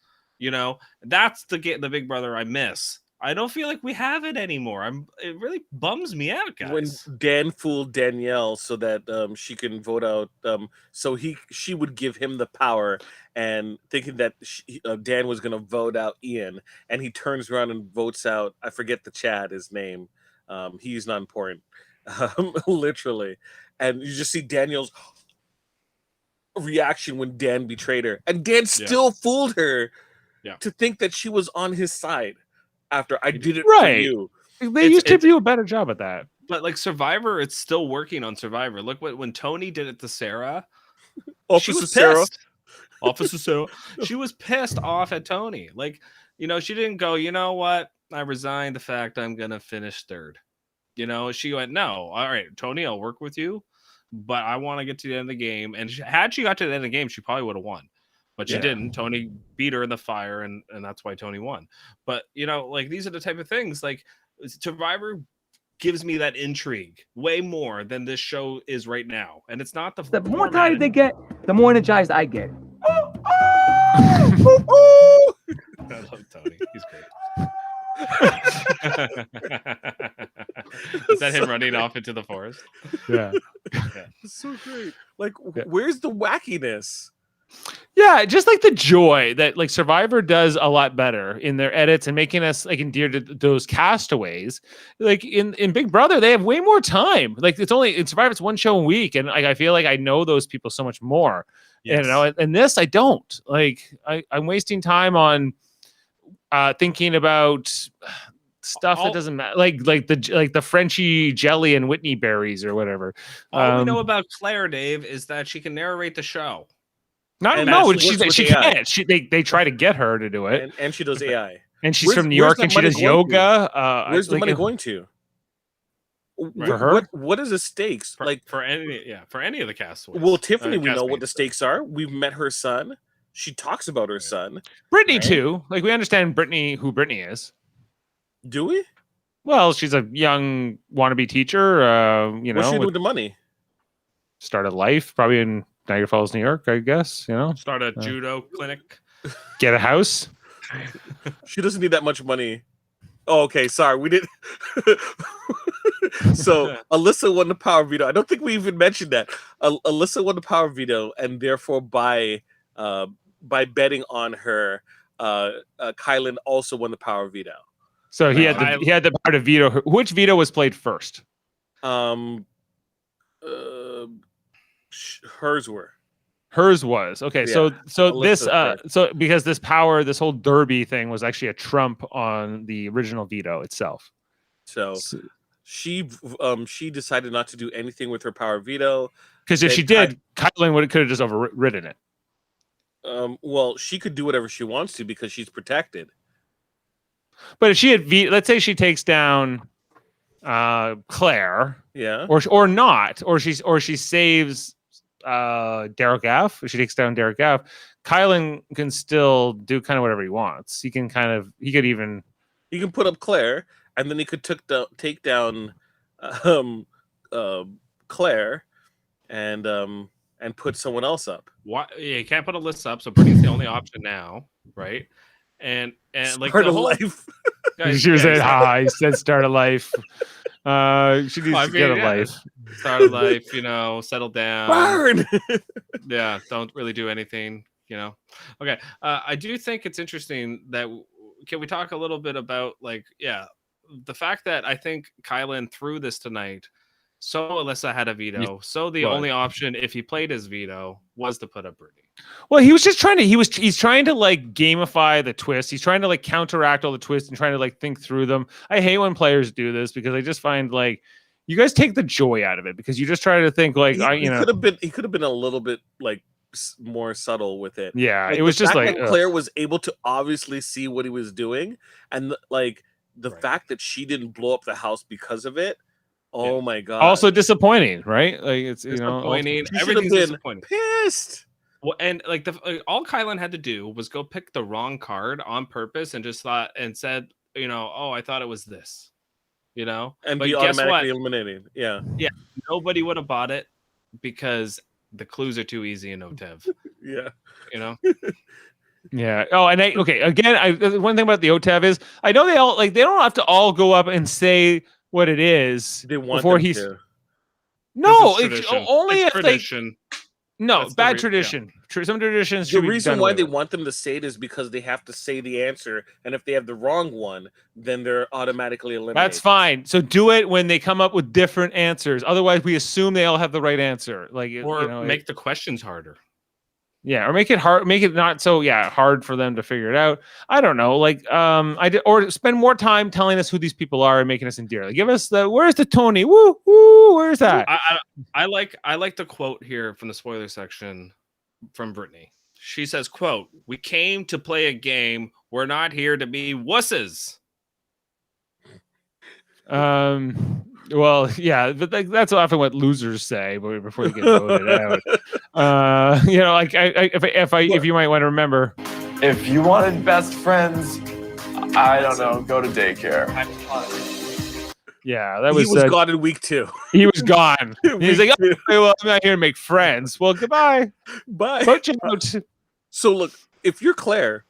That's the Big Brother I miss. I don't feel like we have it anymore. It really bums me out, guys. When Dan fooled Danielle so that she can vote out, so she would give him the power, and thinking that Dan was going to vote out Ian, and he turns around and votes out, I forget the Chad, his name. He's not important, literally. And you just see Daniel's reaction when Dan betrayed her, and Dan still fooled her to think that she was on his side. After I did it for you. They used to do a better job at that. But like Survivor, it's still working on Survivor. Look when Tony did it to Sarah. Officer Sarah. Officer Sarah. She was pissed off at Tony. Like, she didn't go, you know what? I resigned the fact I'm going to finish third. She went, no. All right, Tony, I'll work with you, but I want to get to the end of the game. And had she got to the end of the game, she probably would have won. But she didn't. Tony beat her in the fire, and that's why Tony won. But, these are the type of things, like Survivor gives me that intrigue way more than this show is right now. And it's not the more tired they get, the more energized I get. I love Tony. He's great. Is that him running off into the forest? Yeah. It's so great. Like, where's the wackiness? Yeah, just like the joy that like Survivor does a lot better in their edits and making us like endeared to those castaways. Like in Big Brother, they have way more time. Like it's only in Survivor, it's one show a week, and I feel like I know those people so much more. Yes. And this I don't. Like I'm wasting time on thinking about stuff that doesn't matter, like the Frenchie jelly and Whitney berries or whatever. All we know about Claire, Dave, is that she can narrate the show. She can't. They try to get her to do it, and she does AI. And she's from New York, and she does yoga. Where's the money going to? For her? What is the stakes? For any of the castaways. Well, Tiffany, we know what the stakes are. We've met her son. She talks about her son. Brittany too. Like we understand who Brittany is. Do we? Well, she's a young wannabe teacher. What's she doing with the money? Started life probably in Niagara Falls, New York, I guess. Start a judo clinic. Get a house. She doesn't need that much money. Oh, okay. Sorry, we didn't. So Alyssa won the power veto. I don't think we even mentioned that. Alyssa won the power veto, and therefore by by betting on her, Kylan also won the power of veto. So he had the power to veto her. Which veto was played first? Hers were. Hers was okay. Yeah, So because this power, this whole derby thing was actually a trump on the original veto itself. So she decided not to do anything with her power of veto because if she did, Kylan could have just overridden it. Well, she could do whatever she wants to because she's protected. But if she had let's say she takes down Claire, yeah, or not, or she saves Derek Gaff. If she takes down Derek Gaff, Kylan can still do kind of whatever he wants. He can put up Claire, and then he could take down Claire, and put someone else up. Why? Yeah, you can't put a list up, so Brittany's the only option now, right? And like start a life. Guys, she was saying, he said start a life. She needs to get a life. Start a life, settle down. Burn. Yeah, don't really do anything, Okay, I do think it's interesting that can we talk a little bit about the fact that I think Kylan threw this tonight. So Alyssa had a veto. So the only option, if he played his veto, was to put up Brittany. Well, he was just trying to. He's trying to gamify the twist. He's trying to counteract all the twists and trying to think through them. I hate when players do this because I just find you guys take the joy out of it because you just try to think he could have been a little bit more subtle with it. Yeah, it was just Claire was able to obviously see what he was doing, and the fact that she didn't blow up the house because of it. Oh my god! Also disappointing, right? It's disappointing. Everything's disappointing. Pissed. Well, and all Kylan had to do was go pick the wrong card on purpose and just thought and said, I thought it was this, and but be automatically eliminated. Yeah. Nobody would have bought it because the clues are too easy in OTEV. Yeah. Yeah. Oh, and again, one thing about the OTEV is I know they don't have to all go up and say what it is before he's to. No, only if tradition. No, bad tradition. Some traditions. The reason why they want them to say it is because they have to say the answer, and if they have the wrong one, then they're automatically eliminated. That's fine. So do it when they come up with different answers. Otherwise, we assume they all have the right answer. Make the questions harder. Yeah, or make it hard. Make it not so hard for them to figure it out. I don't know. Or spend more time telling us who these people are and making us endear. Give us where's the Tony? Woo woo. Where's that? I like the quote here from the spoiler section from Brittany. She says, "Quote: We came to play a game. We're not here to be wusses." Well, yeah, but that's often what losers say before they get voted out. If you might want to remember, if you wanted best friends, I don't know, go to daycare. Yeah, that was. He was gone in week 2. He was gone. He's like, okay, well, I'm not here to make friends. Well, goodbye. Bye. Coach out. So look, if you're Claire,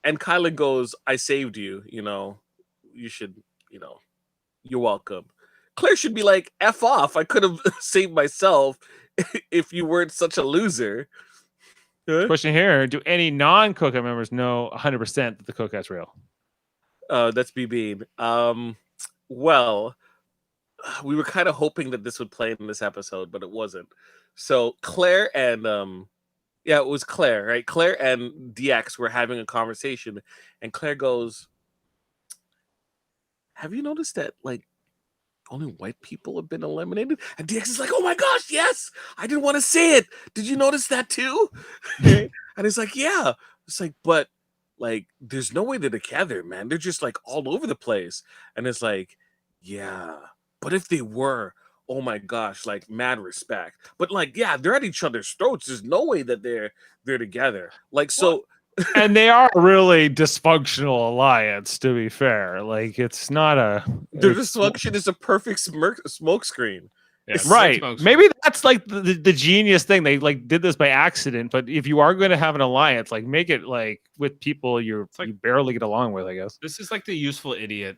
and Kylan goes, "I saved you," you should, you're welcome. Claire should be like, F off. I could have saved myself if you weren't such a loser. Question here. Do any non-Coca members know 100% that the Coca's real? That's BB. Well, we were kind of hoping that this would play in this episode, but it wasn't. So Claire and it was Claire, right? Claire and DX were having a conversation, and Claire goes, "Have you noticed that only white people have been eliminated?" And DX is like, "Oh my gosh, yes! I didn't want to say it. Did you notice that too?" And it's like, "Yeah." It's like, but there's no way they're together, man. They're just all over the place. And it's like, yeah, but if they were, oh my gosh, mad respect. But they're at each other's throats. There's no way that they're together. So. And they are really dysfunctional alliance, to be fair. It's not a... Their dysfunction is a perfect smoke screen. Yeah, right. Maybe that's the genius thing. They did this by accident, but if you are going to have an alliance, make it with people you barely get along with, I guess. This is the useful idiot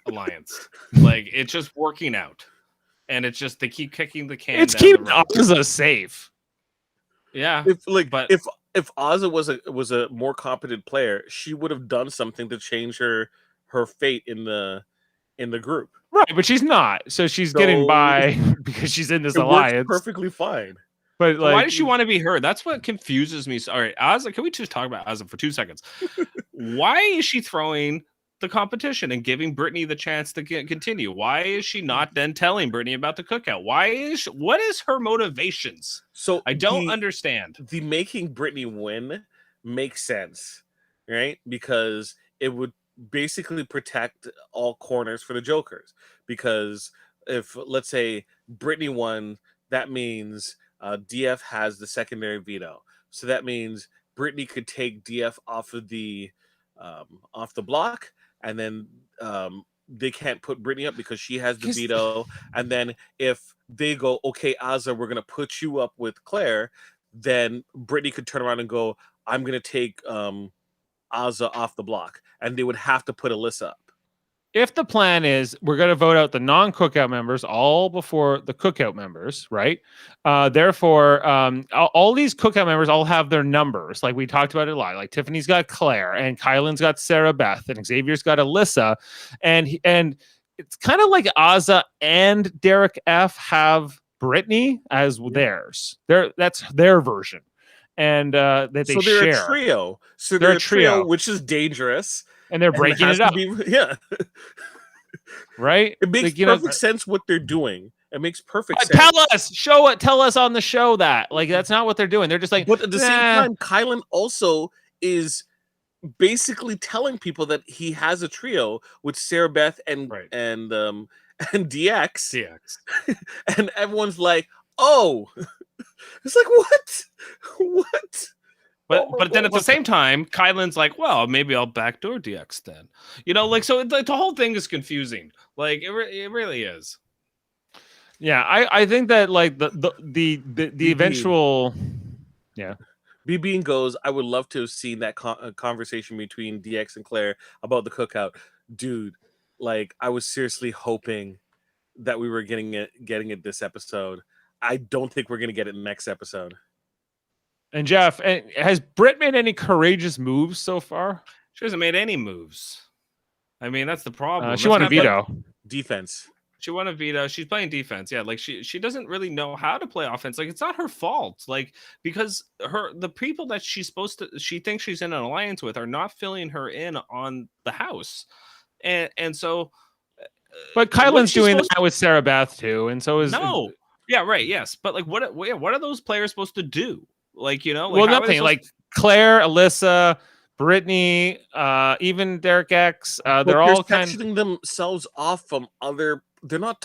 alliance. It's just working out. And it's just they keep kicking the can. It's keeping Ozza safe. Yeah. If Ozza was a more competent player, she would have done something to change her fate in the group. Right, but she's not. So she's getting by because she's in this alliance. Works perfectly fine. But why does she want to be her? That's what confuses me. All right, Ozza, can we just talk about Ozza for 2 seconds? Why is she throwing the competition and giving Brittany the chance to continue? Why is she not then telling Brittany about the cookout? What is her motivations? So I don't understand. The making Brittany win makes sense, right? Because it would basically protect all corners for the Jokers. Because if, let's say, Brittany won, that means DF has the secondary veto. So that means Brittany could take DF off the block, and then they can't put Brittany up because she has the veto. And then if they go, okay, Ozza, we're gonna put you up with Claire, then Brittany could turn around and go, I'm gonna take Ozza off the block, and they would have to put Alyssa up. If the plan is we're going to vote out the non-cookout members all before the cookout members, right? Therefore, all these cookout members all have their numbers. Like we talked about it a lot. Like Tiffany's got Claire, and Kylan's got Sarah Beth, and Xavier's got Alyssa, and it's kind of like Ozza and Derek F have Brittany as theirs. That's their version, and that they so they're share. A trio. So they're a trio, which is dangerous. And they're breaking it up. Right? It makes perfect sense what they're doing. It makes perfect sense. Tell us on the show that. Like, that's not what they're doing. They're just like, but at the same time, Kylan also is basically telling people that he has a trio with Sarah Beth and DX. And everyone's like, oh. It's like, what? But then at the same time, Kylan's like, well, maybe I'll backdoor DX then. So the whole thing is confusing. Like it really is. Yeah, I think that like the eventual, BB goes, I would love to have seen that conversation between DX and Claire about the cookout. Dude, like I was seriously hoping that we were getting it this episode. I don't think we're gonna get it next episode. And Jeff, has Britt made any courageous moves so far? She hasn't made any moves. I mean, that's the problem. She won a veto. Defense. She won a veto. She's playing defense. Yeah, like she doesn't really know how to play offense. Like it's not her fault. Like because the people that she thinks she's in an alliance with are not filling her in on the house, and so. But Kylan's doing that with Sarah Beth too, and so is Yeah, right. Yes, but like what are those players supposed to do? Like, well, nothing. Like Claire, Alyssa, Brittany, even Derek X. They're all sectioning themselves off from other. They're not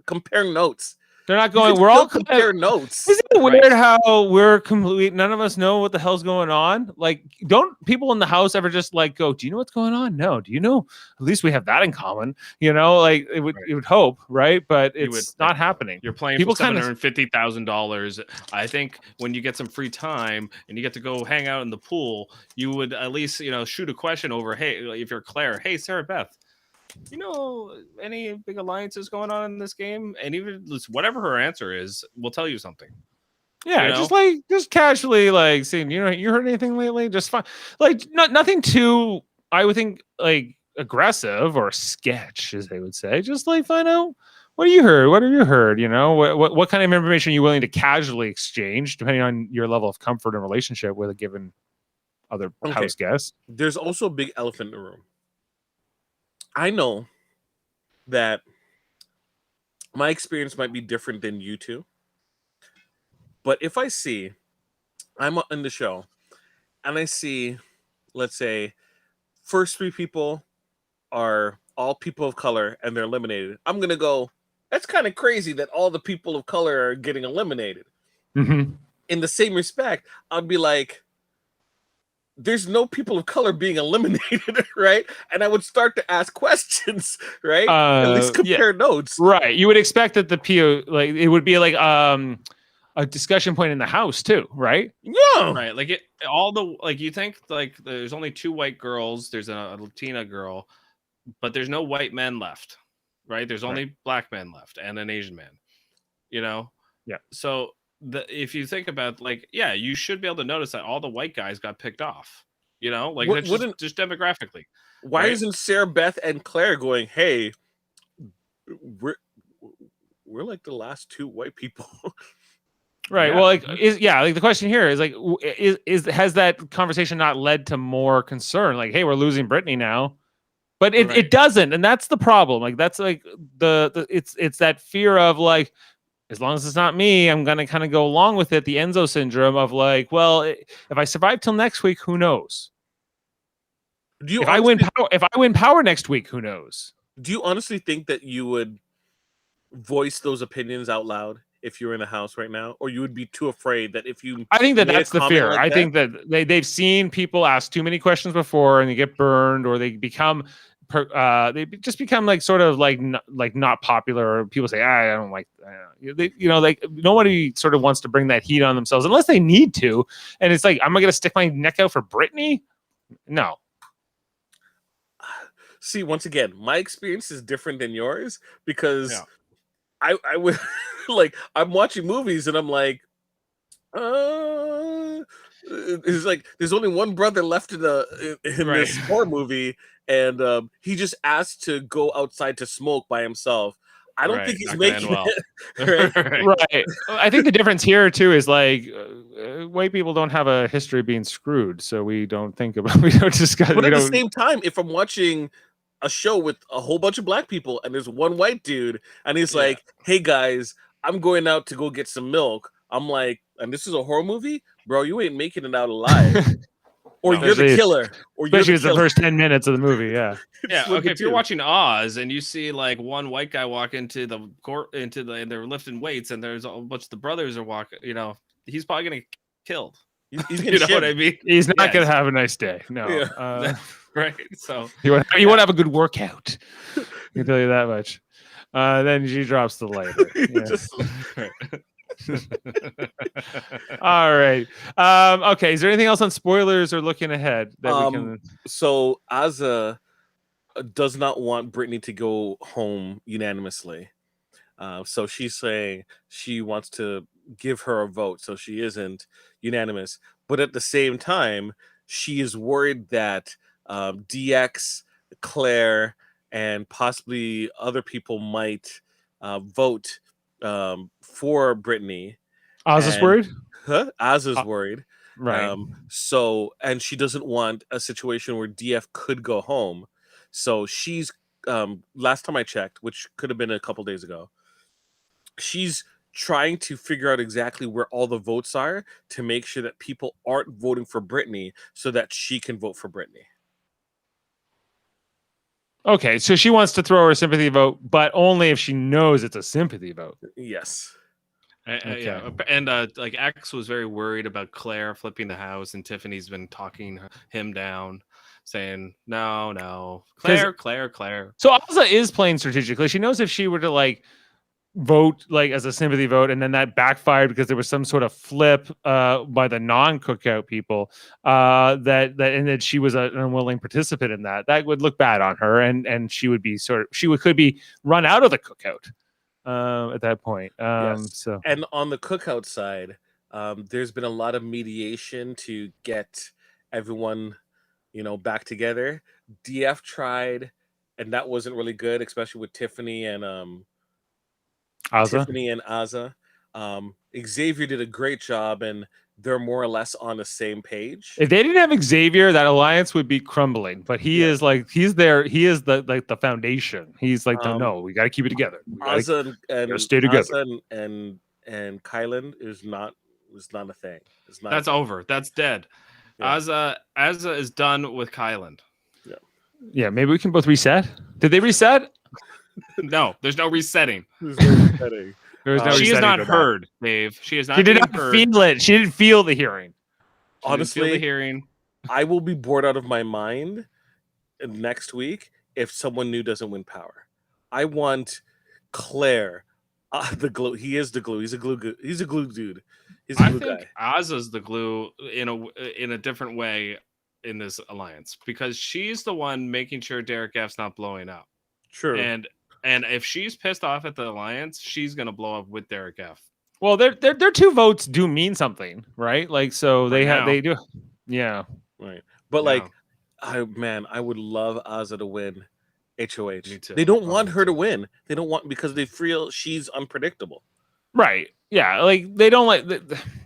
comparing notes. They're not going. We're all comparing notes. Isn't it weird how we're complete? None of us know what the hell's going on. Like, don't people in the house ever just like go, "Do you know what's going on?" No. Do you know? At least we have that in common. Like it would hope, right? But it's not happening. You're playing for $750,000. I think when you get some free time and you get to go hang out in the pool, you would at least shoot a question over. Hey, if you're Claire, hey Sarah Beth. Any big alliances going on in this game? And even whatever her answer is, we'll tell you something. Yeah, just casually like saying, you heard anything lately? Just fine. Like nothing too, I would think, like aggressive or sketch, as they would say. Just like find out what you heard. What have you heard? What kind of information are you willing to casually exchange, depending on your level of comfort and relationship with a given other house guest. There's also a big elephant in the room. I know that my experience might be different than you two, but if I'm in the show and I see, let's say, first three people are all people of color and they're eliminated, I'm going to go, that's kind of crazy that all the people of color are getting eliminated. Mm-hmm. In the same respect, I'd be like, there's no people of color being eliminated, right? And I would start to ask questions, right? At least compare notes. Right. You would expect that the PO, like, it would be like a discussion point in the house too, right? Yeah. Right. Like you think like there's only 2 white girls, there's a Latina girl, but there's no white men left, right? There's only black men left and an Asian man, Yeah. So if you think about you should be able to notice that all the white guys got picked off. Like What- that's just demographically. Why right? isn't Sarah Beth and Claire going, hey, we're like the last two white people? Right. Yeah. Well, the question here is has that conversation not led to more concern? Like, hey, we're losing Brittany now, but it doesn't, and that's the problem. Like, that's like it's that fear of like, as long as it's not me, I'm gonna kind of go along with it. The Enzo syndrome of like, well, if I survive till next week, who knows? If I win power next week, who knows? Do you honestly think that you would voice those opinions out loud if you're in a house right now, or you would be too afraid that if you? I think that made a that's the comment fear. like I that- think that they've seen people ask too many questions before, and they get burned, or they become they just become like sort of like not popular, or people say, I don't like like nobody sort of wants to bring that heat on themselves unless they need to. And it's like, am I gonna stick my neck out for Brittany? No. See, once again, my experience is different than yours because I would like, I'm watching movies and I'm like, it's like there's only one brother left in this horror movie, and he just asked to go outside to smoke by himself. I don't think he's Not gonna making end well. it. Right. I think the difference here too is like white people don't have a history of being screwed, so we don't discuss. But at the same time, if I'm watching a show with a whole bunch of black people and there's one white dude and he's like, hey guys, I'm going out to go get some milk, I'm like, and this is a horror movie, bro, you ain't making it out alive. Or you're the killer. Or you're especially the first 10 minutes of the movie. Yeah. Yeah. Okay. If you're watching Oz and you see like one white guy walk into the court, and they're lifting weights, and there's a bunch of the brothers are walking, he's probably gonna get killed. He's you know what I mean? He's not gonna have a nice day. No. Yeah. Right. So you won't have a good workout. I can tell you that much. Then she drops the lighter. All right. Okay. Is there anything else on spoilers or looking ahead that we can? So Azza does not want Brittany to go home unanimously. So she's saying she wants to give her a vote, so she isn't unanimous. But at the same time, she is worried that DX, Claire, and possibly other people might vote for Brittany. Oz's worried? Oz's worried. Right. So, and she doesn't want a situation where DF could go home. So she's, last time I checked, which could have been a couple days ago, she's trying to figure out exactly where all the votes are to make sure that people aren't voting for Brittany so that she can vote for Brittany. Okay, so she wants to throw her sympathy vote, but only if she knows it's a sympathy vote. Yes. Yeah, and like X was very worried about Claire flipping the house, and Tiffany's been talking him down, saying no, Claire. So Azza is playing strategically. She knows if she were to like vote like as a sympathy vote, and then that backfired because there was some sort of flip by the non-cookout people, that she was an unwilling participant in that would look bad on her, and she would be could be run out of the cookout at that point. Yes. So, and on the cookout side, there's been a lot of mediation to get everyone, back together. DF tried, and that wasn't really good, especially with Tiffany and Azza. Xavier did a great job, and they're more or less on the same page. if they didn't have Xavier, that alliance would be crumbling. But he is like he's there. He is the foundation. He's like no, we got to keep it together. Azza and stay together. Azza and Kylan is not a thing. It's not. That's over. That's dead. Yeah. Azza is done with Kylan. Yeah, maybe we can both reset. Did they reset? No, there's no resetting. There's no resetting. She is not heard, Dave. She is not. She did not heard. feel it. She didn't feel the hearing. Honestly, the hearing. I will be bored out of my mind next week if someone new doesn't win power. I want Claire, the glue. He is the glue. He's a glue. He's a glue dude. He's a glue guy. I think Azza's the glue in a different way in this alliance, because she's the one making sure Derek F's not blowing up. True. And if she's pissed off at the alliance, she's gonna blow up with Derek F. Well, their 2 votes do mean something, right? Like, so they now. they do. Yeah. Right. But Yeah. like, I would love Ozzy to win HOH. Me too. They don't Oh, want me her to too. win. They don't want because they feel she's unpredictable. Right. Yeah. Like they don't like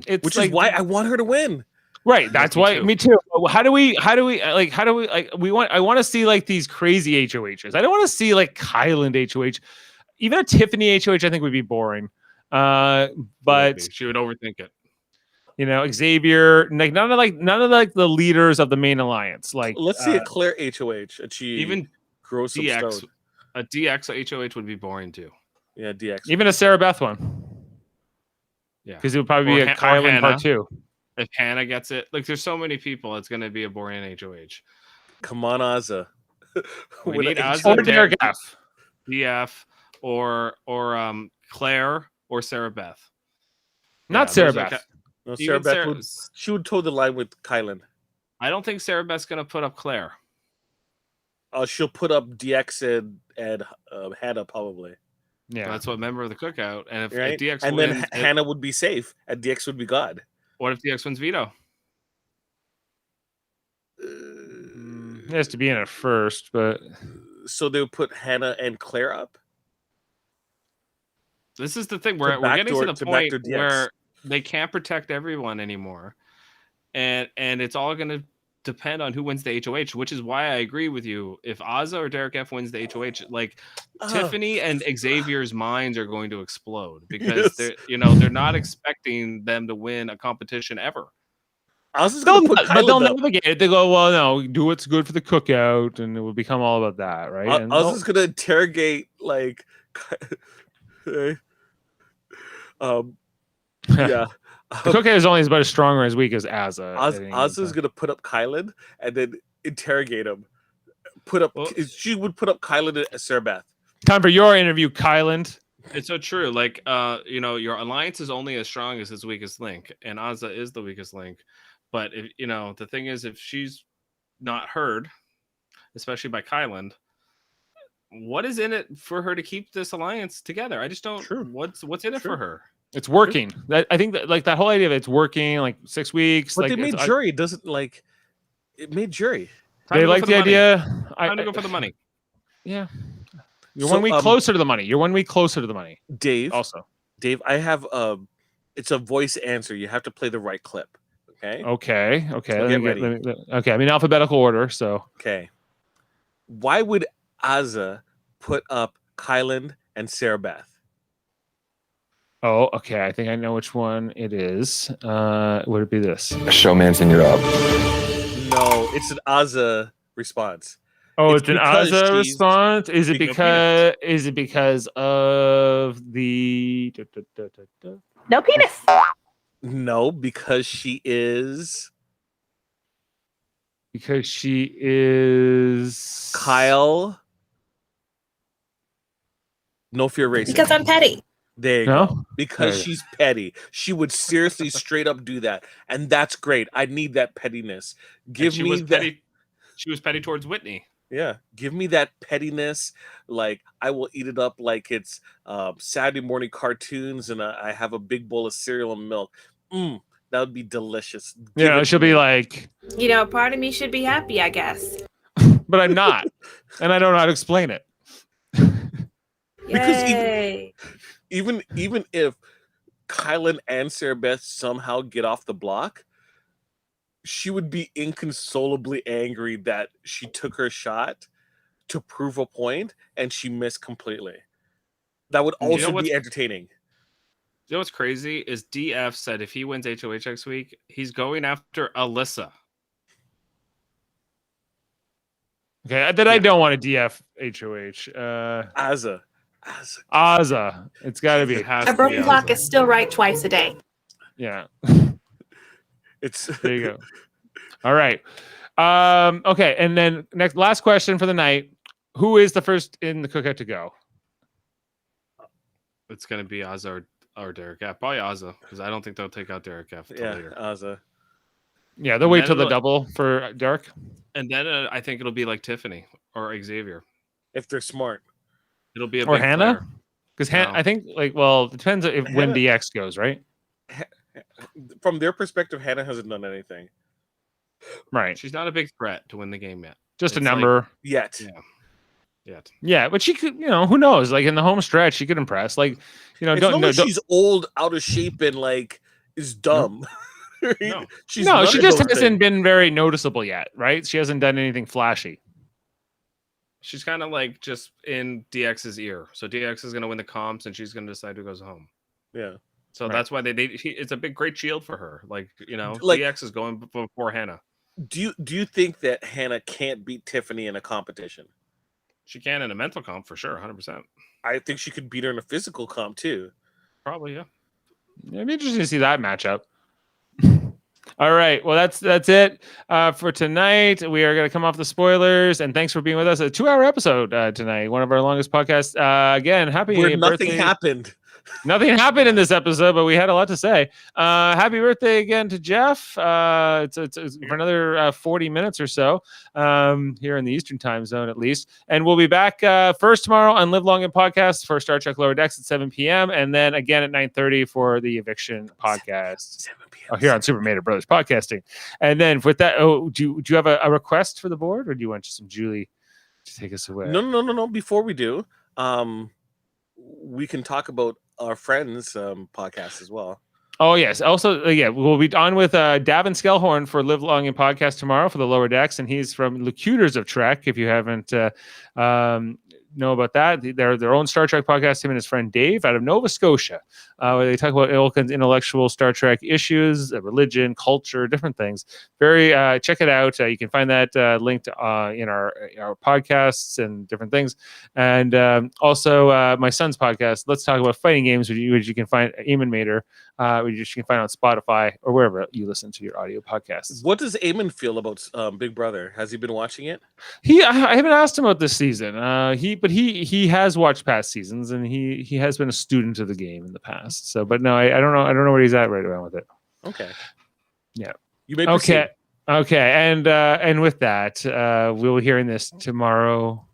it's Which like, is why I want her to win. Right. That's me why too. me too. How do we I want to see like these crazy HOHs. I don't want to see like Kyland HOH. Even a Tiffany HOH I think would be boring. But She would overthink it. you know, Xavier, like none of the leaders of the main alliance. Like Let's see a Claire HOH achieve Even grow some DX, stone. a DX HOH would be boring too. Yeah, DX. even a Sarah Beth one. Yeah, Because it would probably be a Kylan part 2. If Hannah gets it, like there's so many people, it's going to be a boring HOH. Come on, Ozzy. We need Or Ozzy, Derek F. DF, or Claire or Sarah Beth. Not Yeah, Sarah those are Beth. No, Even Sarah Beth Sarah- she would toe the line with Kylan. I don't think Sarah Beth's going to put up Claire. She'll put up DX and Hannah probably. Yeah. That's what member of the cookout. And if, Right? if DX and wins, then Hannah would be safe, and DX would be God. what if DX wins veto? It has to be in it first, but So they would put Hannah and Claire up. This is the thing. We're getting to the point where they can't protect everyone anymore. And it's all going to depend on who wins the HOH, which is why I agree with you. If Ozzy or Derek F wins the HOH, like Tiffany and Xavier's minds are going to explode because they're not expecting them to win a competition ever. they'll navigate it. They go, well, no, do what's good for the cookout, and it will become all about that, right? And Ozzy's gonna interrogate like, yeah. the cookout is only about as strong or as weak as Azza. Ozzy's gonna put up Kylan and then interrogate him. She would put up Kylan and Sarah Beth. Time for your interview, Kyland. It's so true. Like, your alliance is only as strong as its weakest link, and Ozzy is the weakest link. But if the thing is, if she's not heard, especially by Kyland, what is in it for her to keep this alliance together? I just don't. What's in it for her? It's working. I think that like that whole idea of it's working, like 6 weeks. But like, they made jury. Doesn't like it made jury. They like the idea. Time to go for the money. Yeah. You're 1 week closer to the money. You're 1 week closer to the money. Dave. Also, Dave, I have it's a voice answer. You have to play the right clip. Okay. Okay. So get ready. Okay. I'm in alphabetical order. So. Okay. Why would Ozzy put up Kylan and Sarah Beth? Oh, okay. I think I know which one it is. Would it be this? Showman's in Europe. No, it's an Ozzy response. Oh, it's an because Ozzy she's response. Is it speaking of because? Is it because of the? No penis. No, because she is. Because she is Kyle. No fear racing. Because I'm petty. There you No? go. Because There you she's petty. She would seriously straight up do that. And that's great. I need that pettiness. Give she me was that. petty. She was petty towards Whitney. Yeah. Give me that pettiness. Like I will eat it up like it's Saturday morning cartoons and I have a big bowl of cereal and milk. That would be delicious. Give it she'll to be me. like, Part of me should be happy, I guess. but I'm not. And I don't know how to explain it. Because Yay. even if Kylan and Sarah Beth somehow get off the block, she would be inconsolably angry that she took her shot to prove a point and she missed completely. That would You know also what's- be entertaining. You know what's crazy is DF said if he wins HOH next week, he's going after Alyssa. Okay, I don't want a DF HOH. Ozzy. It's got to be. A broken clock is still right twice a day. Yeah. It's there you go. All right. Okay, and then last question for the night: who is the first in the cookout to go? It's going to be Ozzy or Derek F. Probably Ozzy, because I don't think they'll take out Derek F. Till later. Ozzy. Yeah, they'll wait till the double for Derek. And then I think it'll be like Tiffany or Xavier. If they're smart. It'll be a Or big Hannah? player. Because No. I think it depends if when Hannah- DX goes, right? From their perspective, Hannah hasn't done anything Right. She's not a big threat to win the game yet. Just a It's number. yet. Yet. Yeah, but she could, who knows? Like in the home stretch, she could impress. Like, It's not like she's old, out of shape, and like is dumb. Right? No. She's no, none she of just those hasn't things. been very noticeable yet, right? She hasn't done anything flashy. She's kind of like just in DX's ear. So DX is going to win the comps, and she's going to decide who goes home. Yeah. So Right. that's why it's a big, great shield for her. Like, Like- DX is going before Hannah. Do you think that Hannah can't beat Tiffany in a competition? She can in a mental comp for sure, 100%. I think she could beat her in a physical comp too. Probably, yeah. It'd be interesting to see that matchup. All right. Well, that's it for tonight. We are going to come off the spoilers, and thanks for being with us. A 2-hour episode tonight, one of our longest podcasts. Again, happy Where birthday. nothing happened. Nothing happened in this episode, but we had a lot to say. Happy birthday again to Jeff. It's for another 40 minutes or so here in the Eastern time zone, at least. And we'll be back first tomorrow on Live Long and Podcast for Star Trek Lower Decks at 7 p.m. And then again at 9:30 for the Eviction podcast. 7 p.m. Oh, here on Super Mader Brothers Podcasting. And then with that, do you have a request for the board, or do you want just some Julie to take us away? No. Before we do, we can talk about our friends' podcast as well. Oh, yes. Also, we'll be on with Davin Skellhorn for Live Long and Podcast tomorrow for the Lower Decks, and he's from Locutors of Trek, if you haven't know about that. They're their own Star Trek podcast, him and his friend Dave out of Nova Scotia, where they talk about all kinds of intellectual Star Trek issues, religion, culture, different things. Very check it out. You can find that linked in our podcasts and different things. And also my son's podcast, Let's Talk About Fighting Games, which you can find Eamon Mader, which you can find on Spotify or wherever you listen to your audio podcasts. What does Eamon feel about Big Brother? Has he been watching it? I haven't asked him about this season. He has watched past seasons, and he has been a student of the game in the past. So, but no, I don't know. I don't know where he's at right around with it. Okay. Yeah. You may proceed. Okay. And with that, we'll be hearing this tomorrow